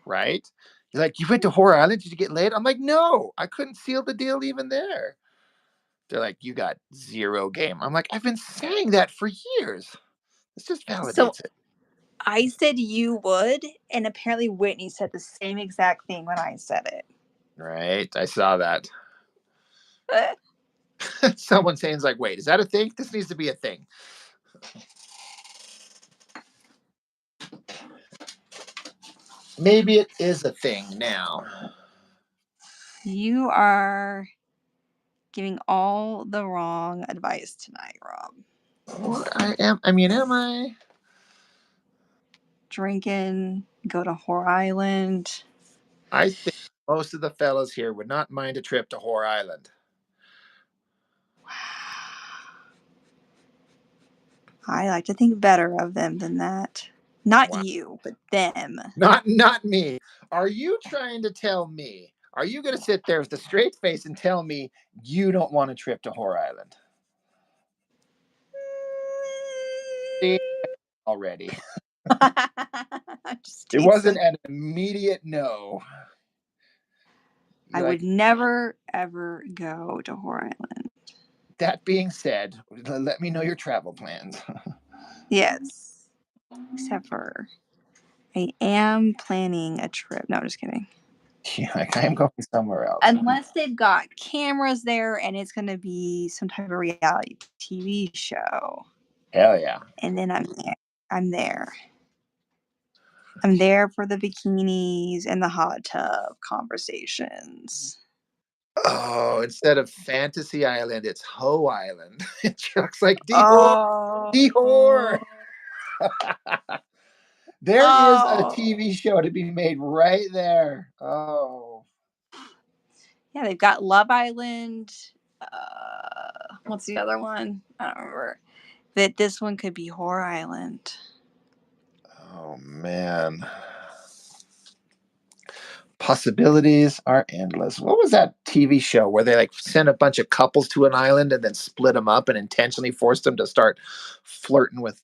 right? You're like, you went to Whore Island, did you get laid? I'm like, no, I couldn't seal the deal even there. They're like, you got zero game. I'm like, I've been saying that for years. This just So validates it. I said you would, and apparently Whitney said the same exact thing when I said it. Right? I saw that. Someone saying's like, wait, is that a thing? This needs to be a thing. Maybe it is a thing now. You are giving all the wrong advice tonight, Rob. What I am, I mean, am I? Drinking, go to Whore Island. I think most of the fellas here would not mind a trip to Whore Island. I like to think better of them than that. Not Wow. you, but them. Not me. Are you trying to tell me? Are you going to sit there with a straight face and tell me you don't want a trip to Whore Island? See, already. I just It taste wasn't like an immediate no. I You're would like, never ever go to Whore Island. that being said, let me know your travel plans. Yes, except for I am planning a trip. No, just kidding. You're like, I am going somewhere else. Unless they've got cameras there and it's going to be some type of reality TV show, Hell yeah. and then I'm there. I'm there. I'm there for the bikinis and the hot tub conversations. Oh, instead of Fantasy Island, it's Ho Island. It looks like D-Whore. Oh, D-Whore. There is a oh, TV show to be made right there. Oh. yeah. They've got Love Island. What's the other one? I don't remember. That this one could be Whore Island. Oh, man. Possibilities are endless. What was that TV show where they like sent a bunch of couples to an island and then split them up and intentionally forced them to start flirting with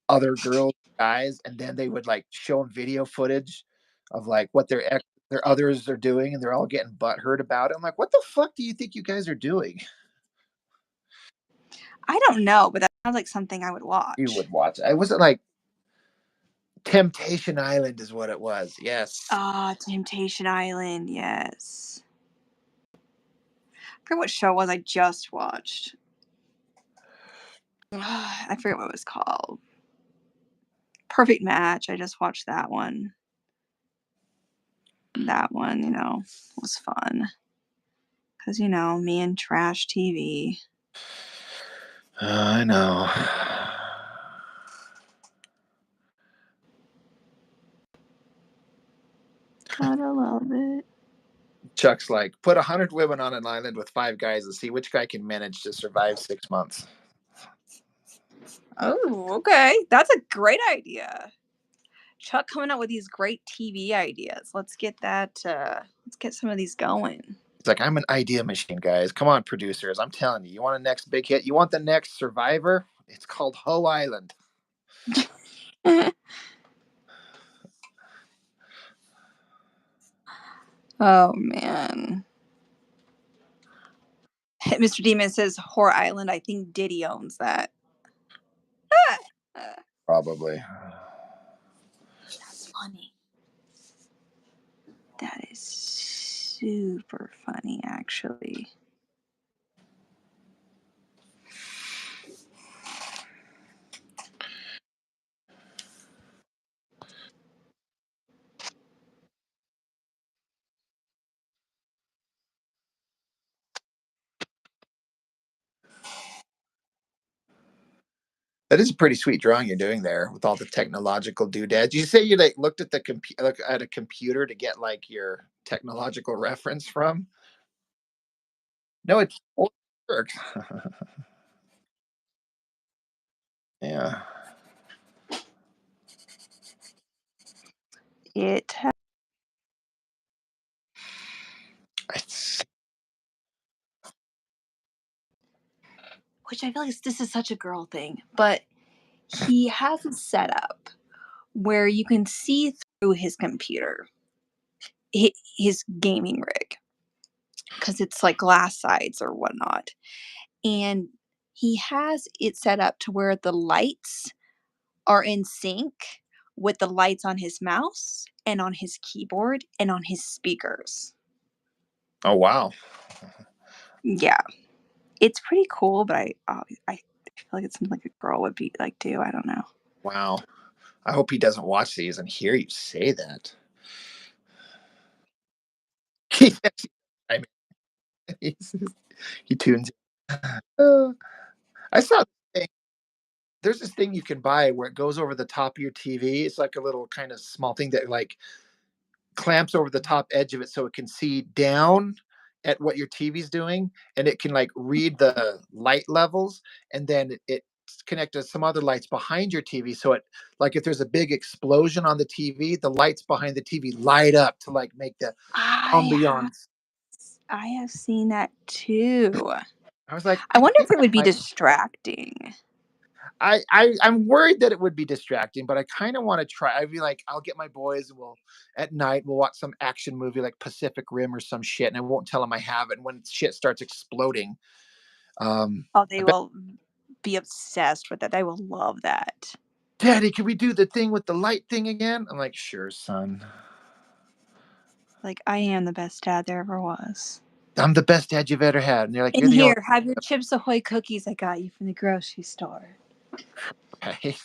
other girls, guys, and then they would like show them video footage of like what their others are doing, and they're all getting butthurt about it. I'm like, what the fuck do you think you guys are doing? I don't know, but that sounds like something I would You watch. would watch. It wasn't like Temptation Island is what it was. Yes. Ah, Temptation Island. Yes. I forget what show it was I just watched. I forget what it was called. Perfect Match. I just watched that one. That one, was fun. Because, me and trash TV. I know. Gotta love it. Chuck's like, put 100 women on an island with 5 guys and see which guy can manage to survive 6 months. Oh, okay. That's a great idea. Chuck coming up with these great TV ideas. Let's get that. Let's get some of these going. It's like, I'm an idea machine, guys. Come on, producers. I'm telling you, you want a next big hit? You want the next Survivor? It's called Ho Island. Oh man. Mr. Demon says Whore Island. I think Diddy owns that. Probably. That's funny. That is super funny, actually. That is a pretty sweet drawing you're doing there with all the technological doodads. You say you like looked at the look at a computer to get like your technological reference from? No, it works. Yeah. It, It's, which I feel like this is such a girl thing, but he has a setup where you can see through his computer, his gaming rig, because it's like glass sides or whatnot. And he has it set up to where the lights are in sync with the lights on his mouse and on his keyboard and on his speakers. oh wow. Yeah, it's pretty cool, but I feel like it's something like a girl would be like do. I don't know. Wow. I hope he doesn't watch these and hear you say that. I mean, he tunes in. I saw this thing. There's this thing you can buy where it goes over the top of your TV. It's like a little kind of small thing that like clamps over the top edge of it so it can see down at what your TV's doing, and it can like read the light levels, and then it's connected to some other lights behind your TV. So it like if there's a big explosion on the TV, the lights behind the TV light up to like make the I have ambiance. I have seen that too. I was like, I I wonder think if it would be might distracting. I'm worried that it would be distracting, but I kind of want to try. I'd be like, I'll get my boys and we'll at night we'll watch some action movie like Pacific Rim or some shit, and I won't tell them I have it. And when shit starts exploding, Oh, I they bet, will be obsessed with that. They will love that. Daddy, can we do the thing with the light thing again? I'm like, sure, son. Like, I am the best dad there ever was. I'm the best dad you've ever had, and they're like, And you're the only here, have your Chips Ahoy cookies I got you from the grocery store. guy.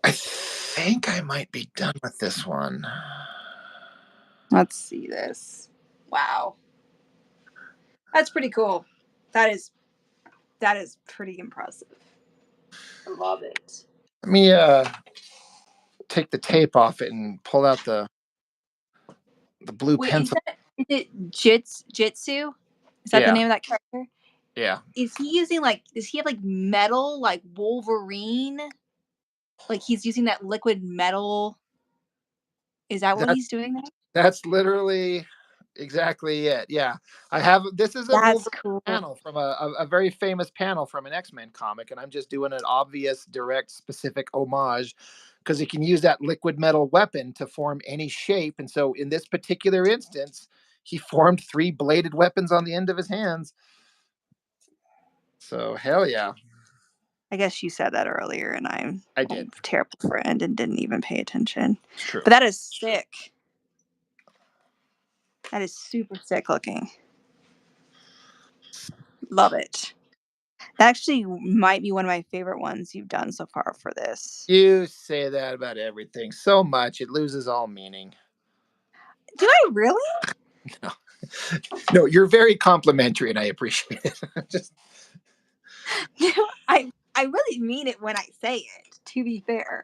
I think I might be done with this one. Let's see this. Wow. That's pretty cool. That is that is pretty impressive. I love it. Let me take the tape off it and pull out the blue Wait, pencil. is it Jitsu? Is that the Yeah, name of that character? yeah. Is he using like does he have like metal like Wolverine? Like he's using that liquid metal. Is that what That's he's doing there? that's literally exactly it. Yeah, I have. This is a That's Wolverine cool. panel from a very famous panel from an X-Men comic, and I'm just doing an obvious, direct, specific homage because he can use that liquid metal weapon to form any shape. And so, in this particular instance, he formed 3 bladed weapons on the end of his hands. So hell yeah, I guess you said that earlier, and I'm I a did. terrible friend and didn't even pay attention. It's true. But that is sick. That is super sick looking. Love it. That actually might be one of my favorite ones you've done so far for this. You say that about everything so much it loses all meaning. Do I really? No, no, you're very complimentary, and I appreciate it. Just I really mean it when I say it, to be fair.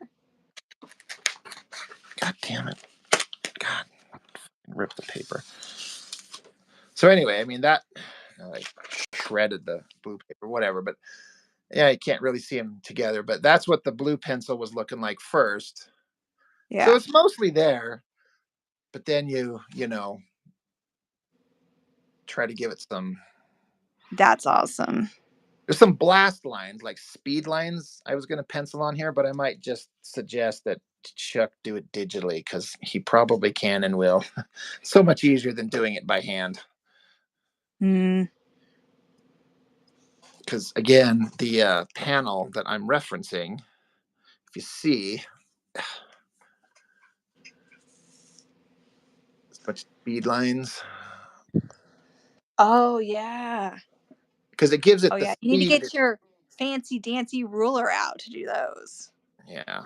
God damn it. rip the paper. So anyway, I mean that I shredded the blue paper, whatever. But yeah, you can't really see them together. But that's what the blue pencil was looking like first. So Yeah, it's mostly there, but then you try to give it some. that's awesome. There's some blast lines, like speed lines. I was going to pencil on here, but I might just suggest that Chuck do it digitally because he probably can and will. So much easier than doing it by hand. Mm. Because again, the panel that I'm referencing, if you see, such speed lines, Oh yeah. because it gives Oh it the yeah. You need to speed. get your fancy dancy ruler out to do those. Yeah,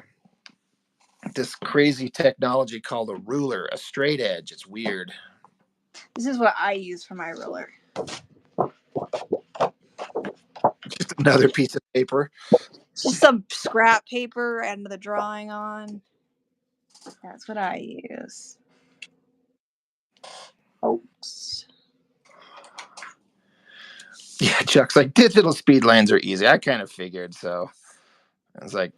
this crazy technology called a ruler, a straight edge. It's weird. This is what I use for my ruler. Just another piece of paper. Just some scrap paper and the drawing on. That's what I use. Oops. Yeah, Chuck's like digital speed lines are easy. I kind of figured so. I was like,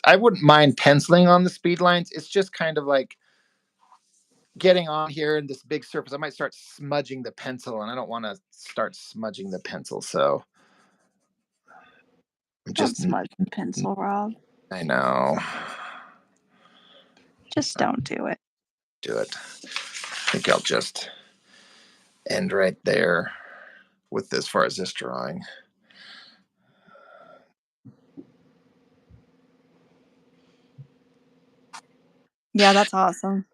I wouldn't mind penciling on the speed lines. It's just kind of like getting on here in this big surface. I might start smudging the pencil, and I don't want to start smudging the pencil. So I'm Don't just, smudge the pencil, Rob. I know, Just don't do it. do it. I think I'll just end right there with as far as this drawing. Yeah, that's awesome.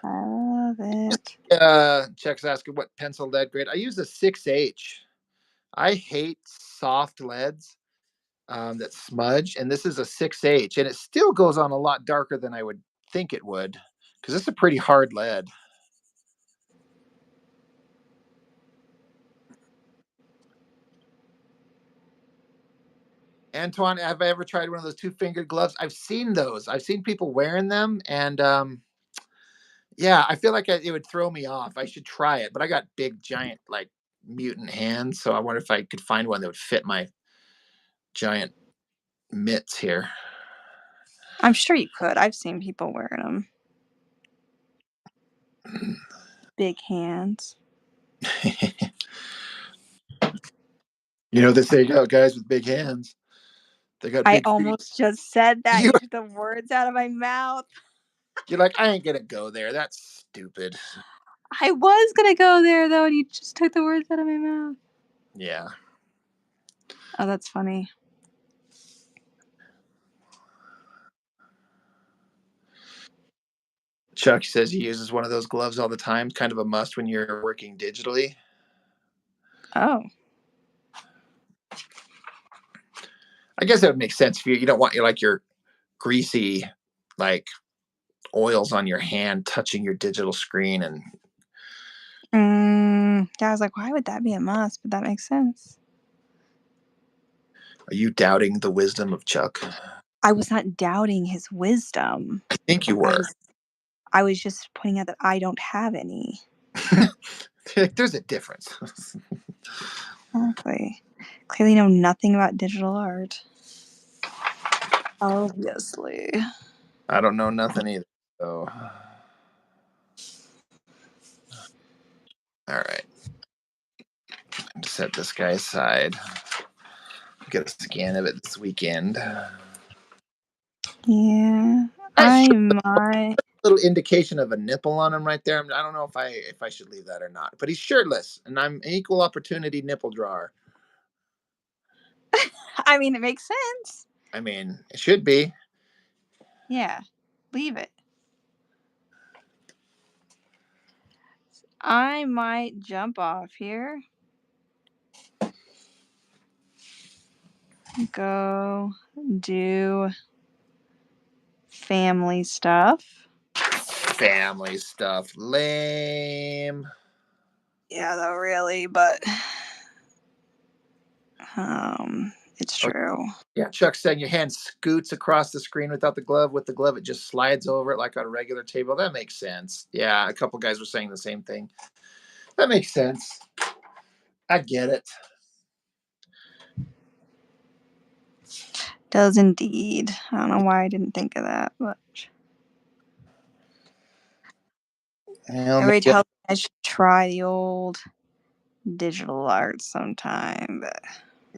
I love it. Check's asking what pencil lead grade. I use a 6H. I hate soft leads that smudge, and this is a 6H, and it still goes on a lot darker than I would think it would because it's a pretty hard lead. Antoine, have I ever tried one of those two-fingered gloves? I've seen those. I've seen people wearing them, and yeah, I feel like it would throw me off. I should try it, but I got big, giant, like mutant hands, so I wonder if I could find one that would fit my giant mitts here. I'm sure you could. I've seen people wearing them. Big hands. They say, oh, guys with big hands, they got I big feet. almost just said that. You, You took the words out of my mouth. you're like, I ain't gonna go there. That's stupid. I was going to go there, though, and you just took the words out of my mouth. Yeah. Oh, that's funny. Chuck says he uses one of those gloves all the time. Kind of a must when you're working digitally. Oh. I guess that would make sense for you. You don't want your greasy, like oils on your hand touching your digital screen. And Yeah, I was like, why would that be a must? But that makes sense. are you doubting the wisdom of Chuck? I was not doubting his wisdom. I think you I were. was I was just pointing out that I don't have any. There's a difference. Exactly. Clearly know nothing about digital art. Obviously. I don't know nothing either. So, all right. Set this guy aside. Get a scan of it this weekend. Yeah. That I sure might. little indication of a nipple on him right there. I don't know if I should leave that or not. But he's shirtless, and I'm an equal opportunity nipple drawer. I mean, it makes sense. I mean, it should be. Yeah. Leave it. I might jump off here. go do family stuff. Family stuff. Lame. Yeah, though, really, but it's Oh, true. yeah. Chuck said your hand scoots across the screen without the glove. With the glove, it just slides over it like on a regular table. That makes sense. Yeah, a couple guys were saying the same thing. That makes sense. I get it. Does indeed. I don't know why I didn't think of that, but Well, everybody maybe, tells me I should try the old digital art sometime, but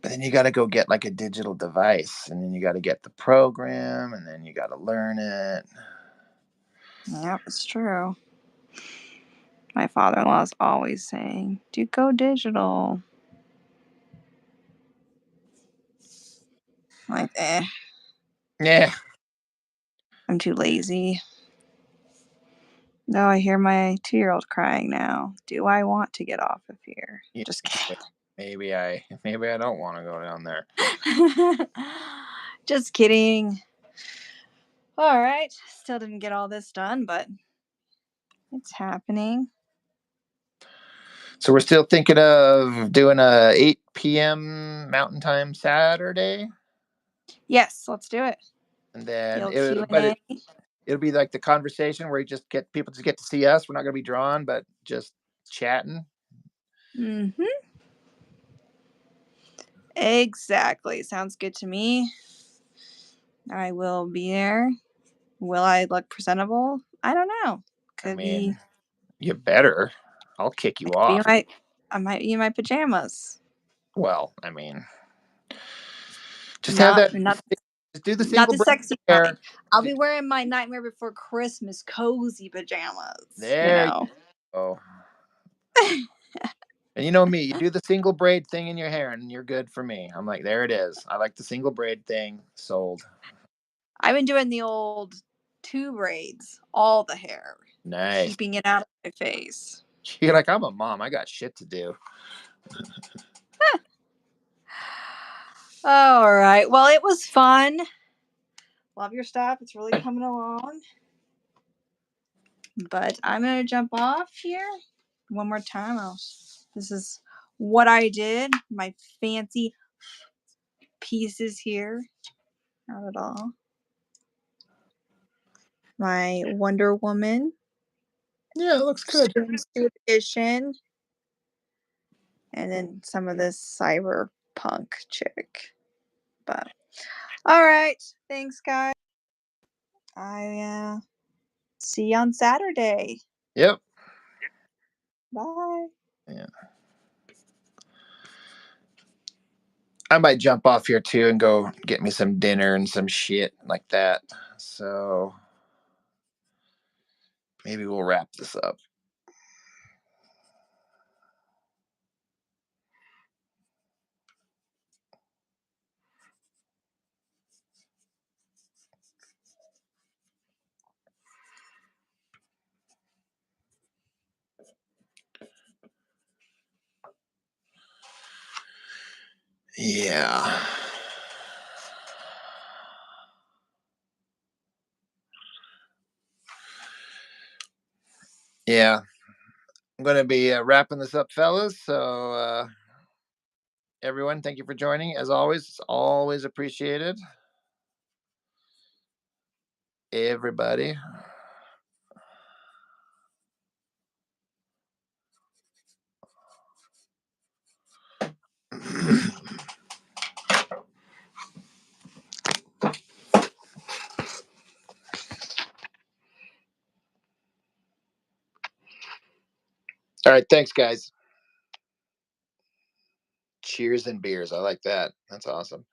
then you got to go get like a digital device, and then you got to get the program, and then you got to learn it. yeah, it's true. My father-in-law is always saying, "Do go digital." I'm like, Yeah. I'm too lazy. No, I hear my 2-year-old crying now. Do I want to get off of here? Yeah, Just kidding. maybe I don't want to go down there. Just kidding. All right. Still didn't get all this done, but it's happening. So we're still thinking of doing a 8 p.m. Mountain Time Saturday, Yes, let's do it. and The then old Q&A. it'll be like the conversation where you just get people to get to see us. We're not going to be drawn, but just chatting. Mm-hmm. Exactly. Sounds good to me. I will be there. Will I look presentable? I don't know. I Could be. mean, you better. I'll kick I you could be in off. my. I might be in my pajamas. Well, I mean, just have Not that. not Just do the not single the braid sexy kind. hair. I'll be wearing my Nightmare Before Christmas cozy pajamas. You There you know. go. And you know me, you do the single braid thing in your hair, and you're good for me. I'm like, there it is. I like the single braid thing. Sold. I've been doing the old 2 braids, all the hair, Nice. keeping it out of my face. You're like, I'm a mom. I got shit to do. All right. Well, it was fun. Love your stuff. It's really coming along. But I'm gonna jump off here one more time. This is what I did. My fancy pieces here. Not at all. My Wonder Woman Yeah, it looks good. swimsuit edition. And then some of this cyberpunk chick. But all right. Thanks, guys. I see you on Saturday. Yep. Bye. Yeah. I might jump off here too and go get me some dinner and some shit like that. So maybe we'll wrap this up. Yeah. Yeah. I'm going to be wrapping this up, fellas. So, everyone, thank you for joining. As always, it's always appreciated. Everybody. All right. Thanks, guys. Cheers and beers. I like that. That's awesome.